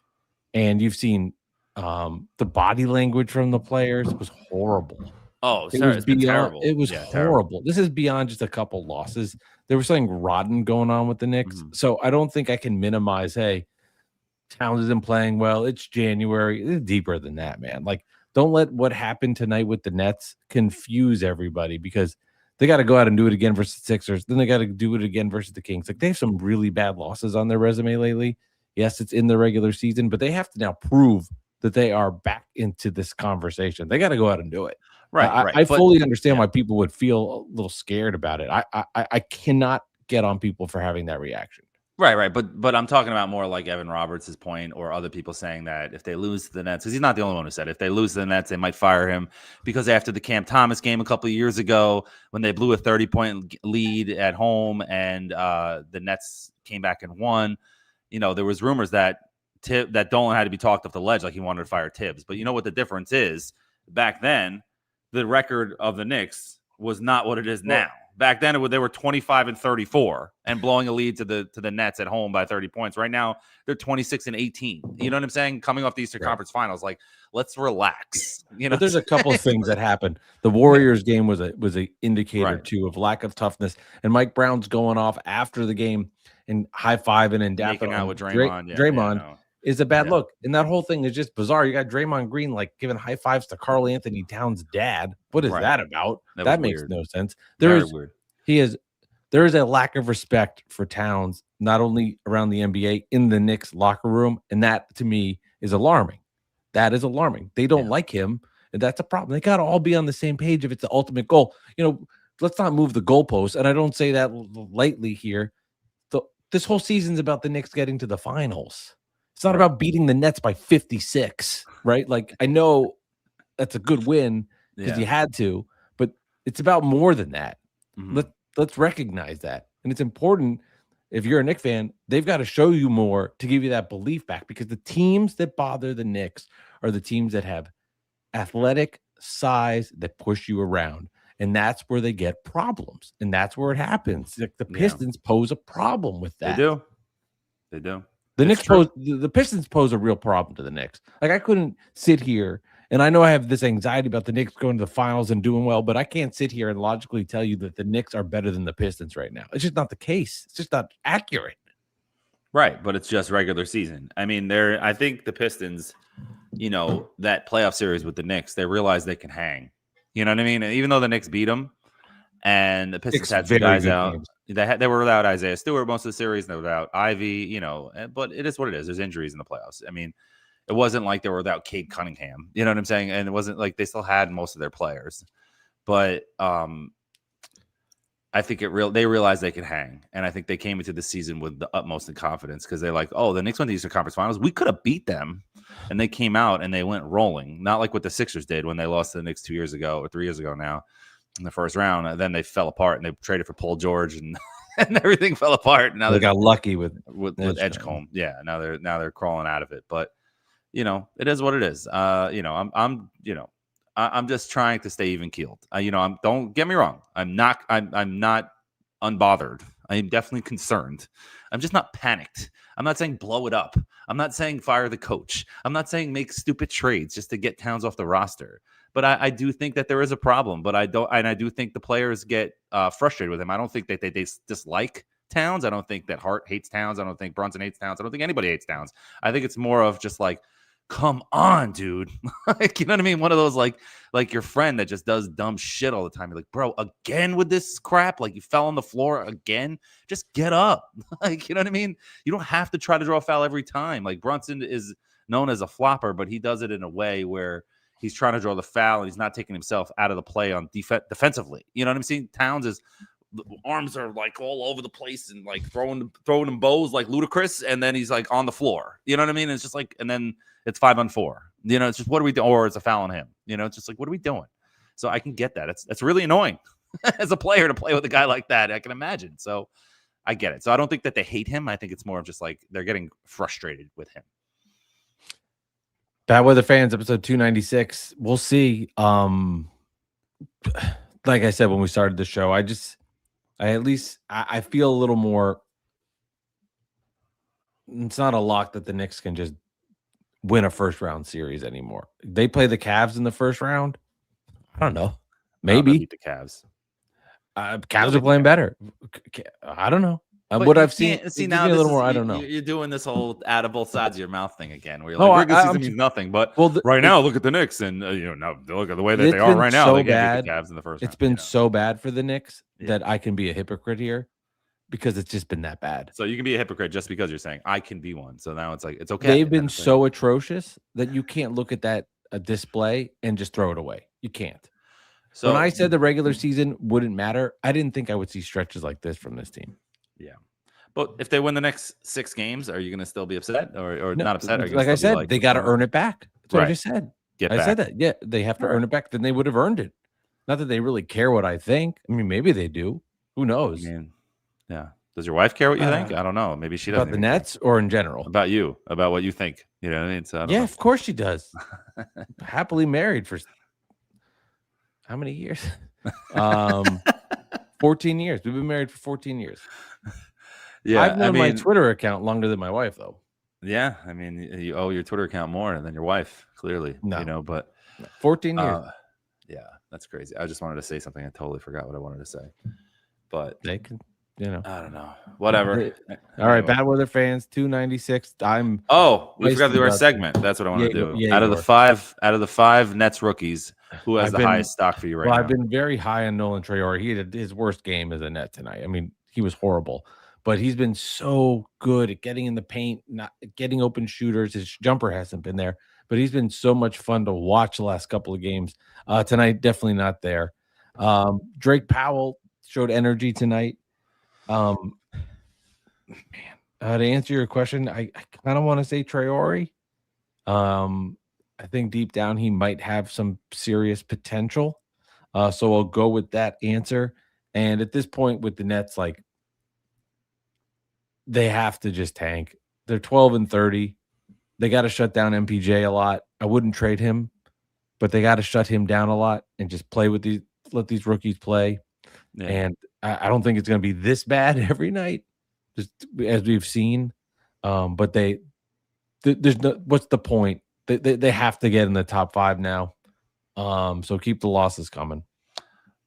and you've seen the body language from the players was horrible. Oh, it's been terrible. It was horrible. Terrible. This is beyond just a couple losses. There was something rotten going on with the Knicks. Mm-hmm. So I don't think I can minimize, hey, Towns isn't playing well. It's January. It's deeper than that, man. Don't let what happened tonight with the Nets confuse everybody because they got to go out and do it again versus the Sixers. Then they got to do it again versus the Kings. They have some really bad losses on their resume lately. Yes, it's in the regular season, but they have to now prove that they are back into this conversation. They got to go out and do it. Right. I fully understand why people would feel a little scared about it. I cannot get on people for having that reaction. Right. But I'm talking about more like Evan Roberts' point, or other people saying that if they lose to the Nets, because he's not the only one who said it, if they lose to the Nets, they might fire him because after the Cam Thomas game a couple of years ago, when they blew a 30-point lead at home and the Nets came back and won, there was rumors that that Dolan had to be talked off the ledge, like he wanted to fire Tibbs. But you know what the difference is? Back then, the record of the Knicks was not what it is now. Back then, they were 25-34 and blowing a lead to the Nets at home by 30 points. Right now, they're 26-18. You know what I'm saying? Coming off the Eastern Conference Finals, like, let's relax. But there's a couple of things that happened. The Warriors game was a indicator too of lack of toughness. And Mike Brown's going off after the game and high-fiving and dapping out with Draymond. Draymond is a bad look. And that whole thing is just bizarre. You got Draymond Green like giving high fives to Karl Anthony Towns' dad. What is that about? That makes no sense. There is a lack of respect for Towns, not only around the NBA, in the Knicks locker room. And that to me is alarming. That is alarming. They don't like him, and that's a problem. They got to all be on the same page if it's the ultimate goal. Let's not move the goalposts. And I don't say that lightly here. This whole season's about the Knicks getting to the finals. It's not about beating the Nets by 56, right? Like, I know that's a good win because you had to, but it's about more than that. Mm-hmm. Let's recognize that. And it's important. If you're a Knicks fan, they've got to show you more to give you that belief back, because the teams that bother the Knicks are the teams that have athletic size that push you around. And that's where they get problems. And that's where it happens. Like, the Pistons pose a problem with that. They do. The Pistons pose a real problem to the Knicks. Like, I couldn't sit here, and I know I have this anxiety about the Knicks going to the finals and doing well, but I can't sit here and logically tell you that the Knicks are better than the Pistons right now. It's just not the case. It's just not accurate. Right, but it's just regular season. I mean, I think the Pistons, that playoff series with the Knicks, they realize they can hang. You know what I mean? And even though the Knicks beat them, and the Pistons had some guys out. Games. They were without Isaiah Stewart most of the series. They were without Ivy, but it is what it is. There's injuries in the playoffs. I mean, it wasn't like they were without Cade Cunningham. You know what I'm saying? And it wasn't like they still had most of their players. But I think they realized they could hang. And I think they came into the season with the utmost in confidence, because they're like, the Knicks went to the Eastern Conference Finals. We could have beat them. And they came out and they went rolling. Not like what the Sixers did when they lost to the Knicks 2 years ago or 3 years ago now. In the first round, and then they fell apart, and they traded for Paul George, and everything fell apart. Now they got lucky with Edgecombe. Yeah, now they're crawling out of it. But it is what it is. I'm just trying to stay even keeled. Don't get me wrong. I'm not unbothered. I am definitely concerned. I'm just not panicked. I'm not saying blow it up. I'm not saying fire the coach. I'm not saying make stupid trades just to get Towns off the roster. But I do think that there is a problem. But I do think the players get frustrated with him. I don't think that they dislike Towns. I don't think that Hart hates Towns. I don't think Brunson hates Towns. I don't think anybody hates Towns. I think it's more of just like, come on, dude. Like, you know what I mean? One of those like your friend that just does dumb shit all the time. You're like, bro, again with this crap? Like, you fell on the floor again? Just get up. Like, you know what I mean? You don't have to try to draw a foul every time. Like, Brunson is known as a flopper, but he does it in a way where he's trying to draw the foul and he's not taking himself out of the play on defensively. You know what I'm saying? Towns is arms are like all over the place and like throwing them bows like Ludacris, and then he's like on the floor. You know what I mean? It's just like, and then it's 5-on-4. It's just, what are we doing? Or it's a foul on him. It's just like, what are we doing? So I can get that. It's really annoying as a player to play with a guy like that. I can imagine. So I get it. So I don't think that they hate him. I think it's more of just like they're getting frustrated with him. Bad Weather Fans, episode 296. We'll see. Like I said when we started the show, I feel a little more. It's not a lock that the Knicks can just win a first round series anymore. They play the Cavs in the first round. I don't know. Maybe beat the Cavs. Cavs are playing better. I don't know. What I've seen, now a little more. I don't know. You're doing this whole out of both sides of your mouth thing again. Where you're like, regular season means nothing, but right now, look at the Knicks, and now look at the way that they are right now. They can't beat the Cavs in the first round. It's been so bad for the Knicks that I can be a hypocrite here, because it's just been that bad. So you can be a hypocrite just because you're saying I can be one. So now it's like, it's okay. They've been so atrocious that you can't look at that display and just throw it away. You can't. So when I said the regular season wouldn't matter, I didn't think I would see stretches like this from this team. Yeah. But if they win the next 6 games, are you going to still be upset or No, not upset? Are you going to like I still be said, like, they what's got to going on? earn it back. That's what I Right. just said. Get I said back. that. Yeah, they have to All earn right. it back. Then they would have earned it. Not that they really care what I think. I mean, maybe they do. Who I knows? mean, yeah. Does your wife care what you think? I don't know. Maybe she doesn't About the even care. Nets or in general? About you, about what you think. You know what I mean? So I don't Yeah, know. of course she does. Happily married for how many years? 14 years. We've been married for 14 years. Yeah, I've known I my mean, Twitter account longer than my wife, though. yeah, I mean, you owe your Twitter account more than your wife, clearly, you No, know, but 14 years. yeah, that's crazy. I just wanted to say something. I totally forgot what I wanted to say, but They can, I don't know. Whatever. All right, Anyway. Bad Weather Fans, 296. I'm Oh, we forgot to wasted do our about segment. That's what I want to do. yeah, Out of you the are. five Nets rookies, who has I've the been highest stock for you right Well, I've now? been very high on Nolan Traore. He had his worst game as a net tonight. I mean, he was horrible, but he's been so good at getting in the paint, not getting open shooters. His jumper hasn't been there, but he's been so much fun to watch the last couple of games. Tonight, definitely not there. Drake Powell showed energy tonight. To answer your question, I kind of want to say Traore. I think deep down he might have some serious potential. So I'll go with that answer. And at this point with the Nets, like they have to just tank. They're 12-30. They got to shut down MPJ a lot. I wouldn't trade him, but they got to shut him down a lot and just play with let these rookies play. Yeah. And I don't think it's going to be this bad every night, just as we've seen. But there's no, what's the point? They have to get in the top 5 now. So keep the losses coming.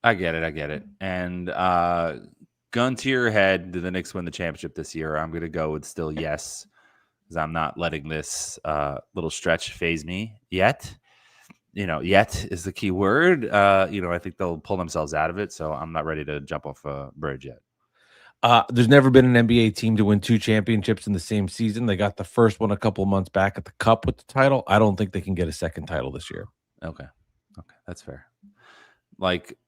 I get it. And gun to your head, do the Knicks win the championship this year? I'm going to go with still yes, because I'm not letting this little stretch phase me yet. Yet is the key word. I think they'll pull themselves out of it, so I'm not ready to jump off a bridge yet. There's never been an NBA team to win 2 championships in the same season. They got the first one a couple of months back at the Cup with the title. I don't think they can get a second title this year. Okay, that's fair. Like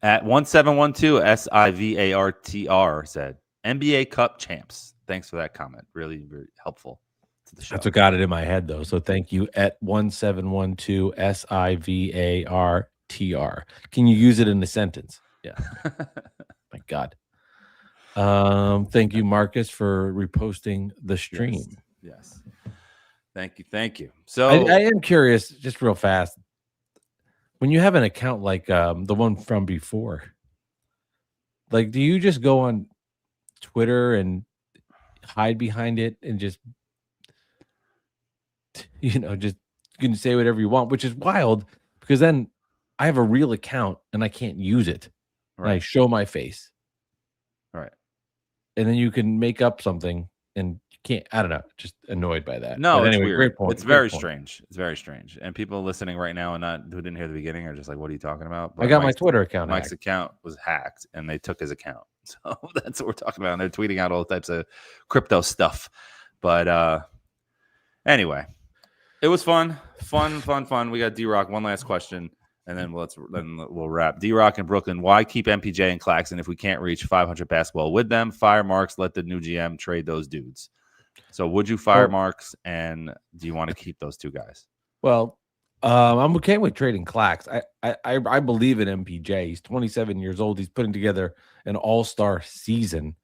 at 1712 SIVARTR said NBA Cup champs. Thanks for that comment. Really, very helpful to the show. That's what got it in my head, though. So thank you at 1712 SIVARTR. Can you use it in a sentence? Yeah. My God. Thank you, Marcus, for reposting the stream. Yes. Thank you. So I am curious, just real fast. When you have an account like the one from before, like, do you just go on Twitter and hide behind it and just you can say whatever you want, which is wild because then I have a real account and I can't use it. Right. And I show my face. Right. And then you can make up something and you can't, I don't know, just annoyed by that. No, but it's anyway, weird. Great point. It's very strange. It's very strange. And people listening right now and who didn't hear the beginning are just like, what are you talking about? But I got my Twitter account. Mike's account was hacked and they took his account. So that's what we're talking about. And they're tweeting out all types of crypto stuff. But anyway, it was fun. We got D-Rock. One last question. And then we'll wrap. D-Rock in Brooklyn. Why keep MPJ and Claxton if we can't reach 500 basketball with them? Fire Marks. Let the new GM trade those dudes. So would you fire Marks, and do you want to keep those 2 guys? Well, I'm okay with trading Clax. I believe in MPJ. He's 27 years old. He's putting together an all-star season.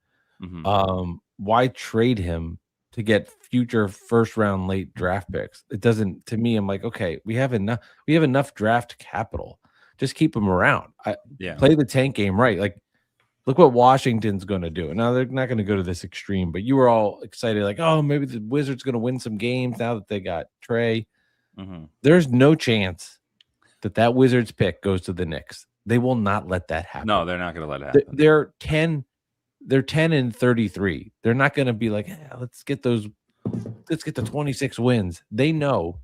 Mm-hmm. Why trade him to get future first-round late draft picks? It doesn't. To me, I'm like, okay, we have enough draft capital. Just keep him around. Play the tank game right. Like, look what Washington's going to do. Now, they're not going to go to this extreme, but you were all excited, like, oh, maybe the Wizards going to win some games now that they got Trey. Mm-hmm. There's no chance that Wizards pick goes to the Knicks. They will not let that happen. No, they're not going to let it happen. They're 10-33. They're not going to be like, let's get the 26 wins. They know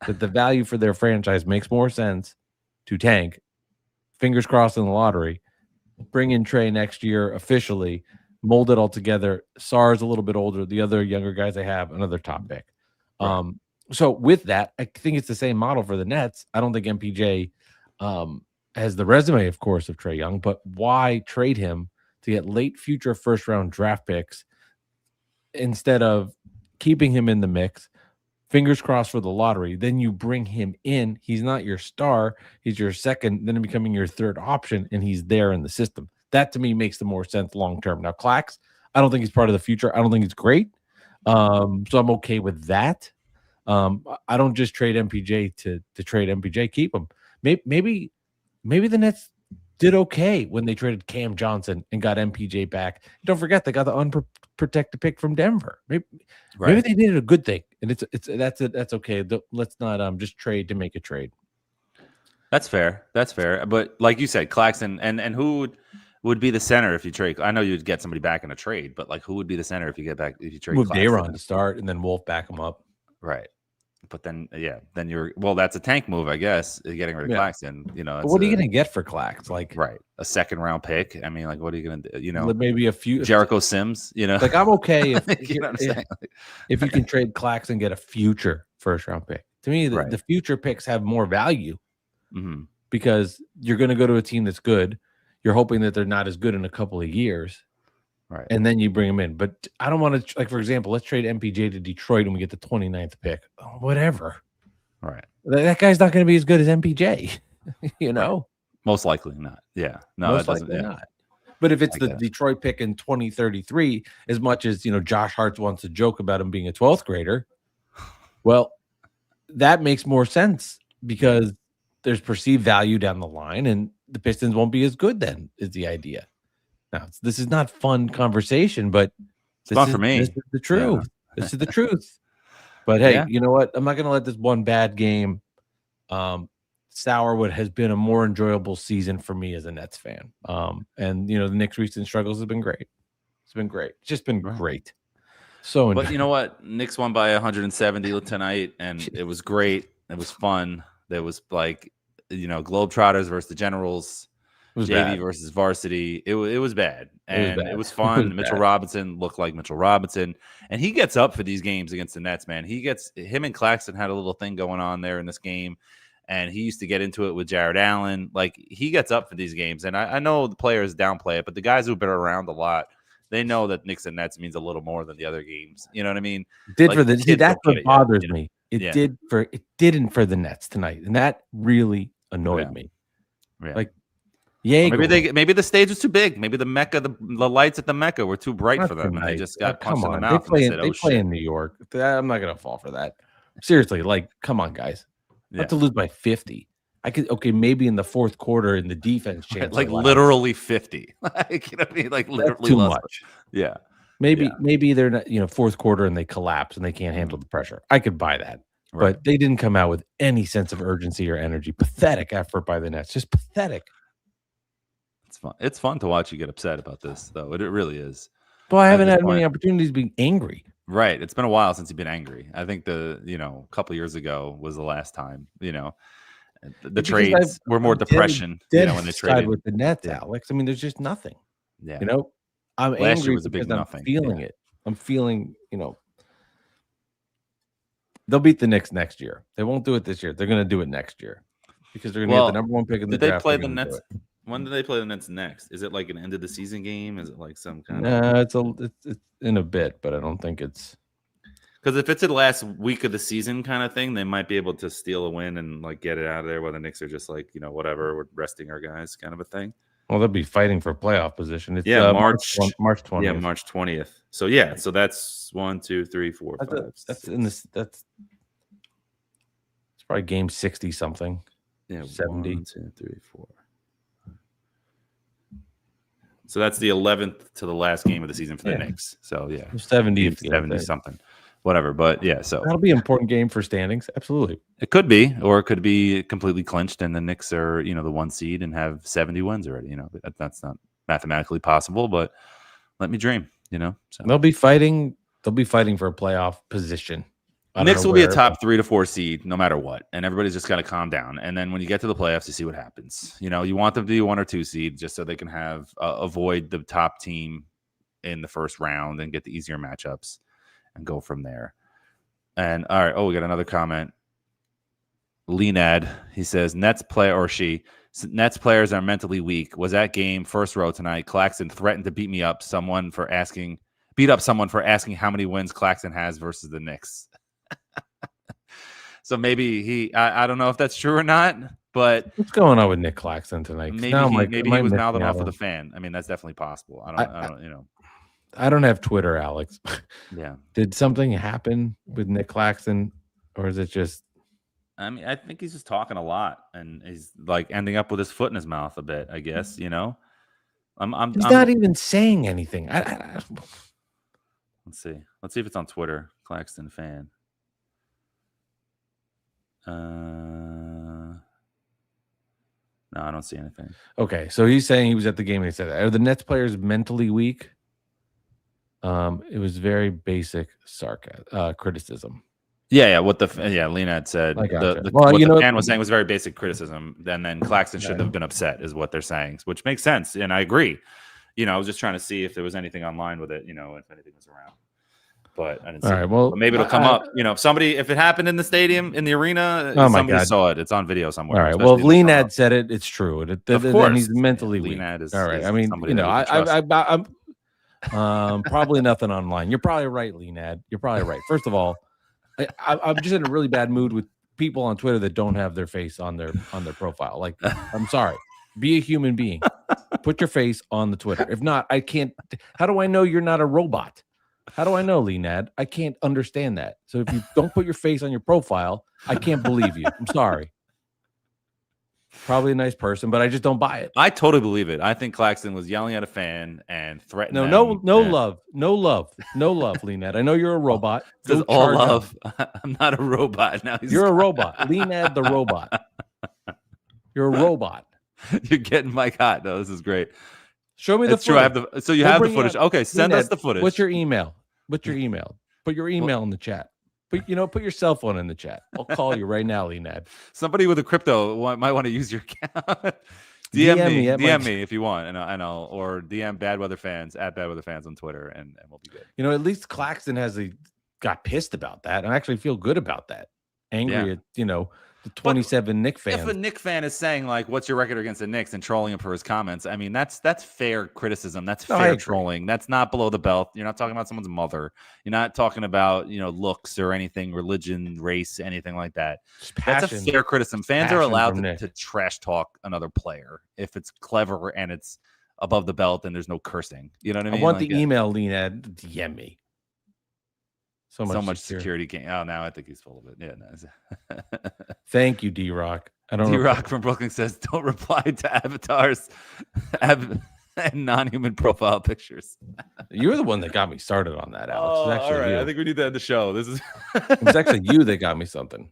that the value for their franchise makes more sense to tank. Fingers crossed in the lottery. Bring in Trey next year officially, mold it all together. Sar's a little bit older. The other younger guys they have, another top pick. Right. So with that, I think it's the same model for the Nets. I don't think MPJ has the resume, of course, of Trae Young, but why trade him to get late future first round draft picks instead of keeping him in the mix. Fingers crossed for the lottery. Then you bring him in. He's not your star. He's your second, then becoming your third option, and he's there in the system. That to me makes the more sense long term. Now, Clax, I don't think he's part of the future. I don't think he's great. So I'm okay with that. I don't just trade MPJ to trade MPJ. Keep him. Maybe the Nets did okay when they traded Cam Johnson and got MPJ back. Don't forget they got the unprotected pick from Denver. Maybe they did a good thing, and that's okay. Let's not just trade to make a trade. That's fair. But like you said, Claxton and who would be the center if you trade? I know you'd get somebody back in a trade, but like who would be the center if you trade? Move Dayron to start, and then Wolf back him up. Right. But then, that's a tank move, I guess. Getting rid of Claxton, But what are you going to get for Clax? Like, right, a second round pick. I mean, like, what are you going to do? Maybe a few Jericho Sims. Like I'm okay if if you can trade Clax and get a future first round pick. To me, the future picks have more value because you're going to go to a team that's good. You're hoping that they're not as good in a couple of years. Right. And then you bring him in. But I don't want to, like, for example, let's trade MPJ to Detroit and we get the 29th pick. Oh, whatever. Right. That guy's not going to be as good as MPJ, Right. Most likely not. Yeah. No, most likely not. But if it's the Detroit pick in 2033, as much as, Josh Hart wants to joke about him being a 12th grader, well, that makes more sense because there's perceived value down the line and the Pistons won't be as good then, is the idea. Now, this is not fun conversation, but it's fun for me. This is the truth. Yeah. This is the truth. But hey, you know what? I'm not going to let this one bad game sour what has been a more enjoyable season for me as a Nets fan. And the Knicks' recent struggles have been great. It's been great. It's just been great. So, but you know what? Knicks won by 170 tonight, and it was great. It was fun. There was like, Globetrotters versus the Generals. JV bad. Versus varsity. It was bad. And it was fun. Mitchell Robinson looked like Mitchell Robinson. And he gets up for these games against the Nets, man. Him and Claxton had a little thing going on there in this game. And he used to get into it with Jared Allen. Like, he gets up for these games. And I know the players downplay it, but the guys who've been around a lot, they know that Knicks and Nets means a little more than the other games. You know what I mean? That's what bothers me. It didn't for the Nets tonight. And that really annoyed me. Yeah. Like, yeah, maybe the stage was too big. Maybe the Mecca, the lights at the Mecca were too bright for them, and they just got punched in the mouth. They play in New York. I'm not gonna fall for that. Seriously, like, come on, guys. I have to lose by 50. I could maybe in the fourth quarter in the defense chance, like literally 50. Like, you know what I mean? Like literally too much. Yeah. Maybe they're not, fourth quarter and they collapse and they can't handle the pressure. I could buy that. Right. But they didn't come out with any sense of urgency or energy. Pathetic effort by the Nets. Just pathetic. It's fun to watch you get upset about this, though. It really is. Well, I haven't had many opportunities being angry. Right. It's been a while since you've been angry. I think a couple years ago was the last time, the trades were more depression, when they traded with the Nets, Alex. I mean, there's just nothing. Yeah. I'm last angry year was a big because nothing. I'm feeling it. I'm feeling, they'll beat the Knicks next year. They won't do it this year. They're going to do it next year because they're going to get the number one pick in the draft. Did they play the Nets? When do they play the Nets next? Is it like an end of the season game? Is it like some kind of? It's in a bit, but I don't think it's. Because if it's the last week of the season kind of thing, they might be able to steal a win and like get it out of there. While the Knicks are just like, whatever, we're resting our guys, kind of a thing. Well, they'll be fighting for playoff position. It's March 20th. Yeah, March 20th. So so that's 1, 2, 3, 4, 5. That's in this. It's probably game 60 something. Yeah, 70. 1, 2, 3, 4. So that's the 11th to the last game of the season for the Knicks. So 70 something, whatever. But so that'll be an important game for standings. Absolutely, it could be, or it could be completely clinched, and the Knicks are the 1 seed and have 70 wins already. That's not mathematically possible, but let me dream. So they'll be fighting. They'll be fighting for a playoff position. Knicks will be a top 3 to 4 seed no matter what, and everybody's just got to calm down. And then when you get to the playoffs, you see what happens. You want them to be 1 or 2 seed just so they can have avoid the top team in the first round and get the easier matchups and go from there. And all right, we got another comment. Lenad, he says Nets player or she Nets players are mentally weak. Was at game first row tonight. Claxton threatened to beat up someone for asking how many wins Claxton has versus the Knicks. So maybe I don't know if that's true or not, but what's going on with Nick Claxton tonight? Maybe he was mouthing off of the fan. I mean, that's definitely possible. I don't. I don't have Twitter, Alex. Yeah. Did something happen with Nick Claxton, or is it just? I mean, I think he's just talking a lot, and he's like ending up with his foot in his mouth a bit. I guess He's I'm not even saying anything. Let's see. Let's see if it's on Twitter. Claxton fan. No, I don't see anything. Okay, so he's saying he was at the game and he said that. Are the Nets players mentally weak? It was very basic sarcasm, criticism. Yeah. What Leonard said. What the fan was saying was very basic criticism. And then Claxton shouldn't have been upset, is what they're saying, which makes sense. And I agree. I was just trying to see if there was anything online with it. If anything was around. But I didn't see it. Well, but maybe it'll come up. If it happened in the stadium, in the arena, somebody saw it. It's on video somewhere. All right. Well, if Leonard said it, it's true. Of course. And he's mentally weak. All right. I mean, I'm probably nothing online. You're probably right, Leonard. You're probably right. First of all, I'm just in a really bad mood with people on Twitter that don't have their face on their profile. Like, I'm sorry. Be a human being. Put your face on the Twitter. If not, I can't. How do I know you're not a robot? How do I know, Leonard? I can't understand that. So if you don't put your face on your profile, I can't believe you. I'm sorry. Probably a nice person, but I just don't buy it. I totally believe it. I think Claxton was yelling at a fan and threatening. No love, Leonard. I know you're a robot. Says all love. I'm not a robot. Now you're a robot. Leonard the robot. You're a robot. You're getting Mike hot. No, this is great. Show me the footage. True. I have the footage. Okay, send us the footage. What's your email? Put your email in the chat. Put your cell phone in the chat. I'll call you right now, Leonard. Somebody with a crypto might want to use your account. DM me if you want, and I'll or DM Bad Weather Fans at Bad Weather Fans on Twitter, and we'll be good. At least Claxton got pissed about that, and I actually feel good about that. Angry at the 27 Knicks fans. If a Knicks fan is saying like, "What's your record against the Knicks?" and trolling him for his comments, I mean that's fair criticism. That's fair trolling. That's not below the belt. You're not talking about someone's mother. You're not talking about looks or anything, religion, race, anything like that. That's a fair criticism. Fans are allowed to trash talk another player if it's clever and it's above the belt and there's no cursing. You know what I mean? I want the email, Leonard. DM me. So much security game. Oh, now I think he's full of it. Yeah. Nice. Thank you, D-Rock. D-Rock from Brooklyn says, don't reply to avatars and non-human profile pictures. You're the one that got me started on that, Alex. Oh, all right. I think we need to end the show. This is it was actually you that got me something.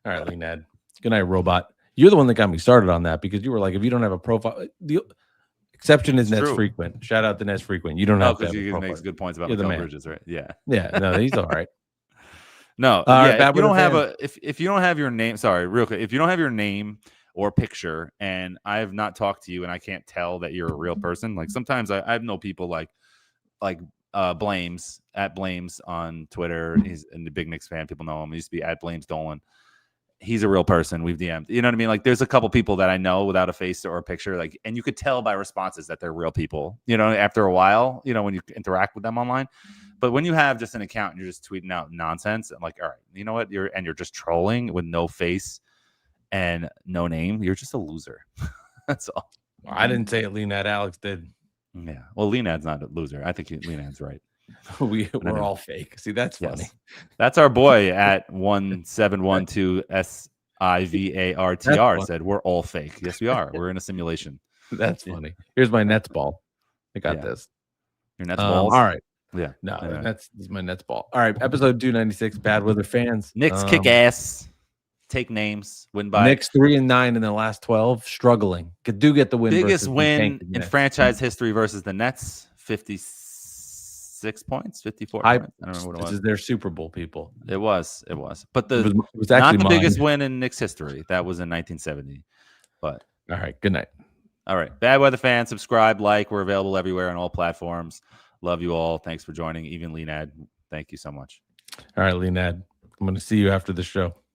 All right, Leonard. Good night, robot. You're the one that got me started on that because you were like, if you don't have a profile, the exception is Nets Frequent. Shout out to Nets Frequent. You don't have to. He makes good points about the Bridges, right? Yeah. Yeah. No, he's all right. No, if you don't have if you don't have your name, sorry, real quick, if you don't have your name or picture, and I have not talked to you, and I can't tell that you're a real person. Like sometimes I know people like Blames at Blames on Twitter. He's a big Knicks fan. People know him. He used to be at Blames Dolan. He's a real person. We've DM'd. You know what I mean? Like there's a couple people that I know without a face or a picture, like, and you could tell by responses that they're real people, after a while, when you interact with them online. But when you have just an account and you're just tweeting out nonsense, I'm like, all right, you know what? You're just trolling with no face and no name. You're just a loser. That's all. Well, I didn't say it. Leonard, Alex did. Yeah. Well, Leonard's not a loser. I think Leonard's right. We're all fake. See, that's funny. Yes. That's our boy at 1712 SIVARTR said we're all fake. Yes, we are. We're in a simulation. That's funny. Here's my Nets ball. I got this. Your Nets balls? All right. Yeah. No, this is my Nets ball. All right. Episode 296. Bad Weather Fans. Knicks kick ass. Take names. Win by Knicks 3-9 in the last 12. Struggling. Do get the win. Biggest win in franchise history versus the Nets. 56 points, 54 points. I don't remember what it was. This is their Super Bowl, people. It was. But it was actually not the biggest win in Knicks history. That was in 1970. But all right. Good night. All right. Bad Weather Fans, subscribe, like. We're available everywhere on all platforms. Love you all. Thanks for joining. Even Leonard. Thank you so much. All right, Leonard. I'm going to see you after the show.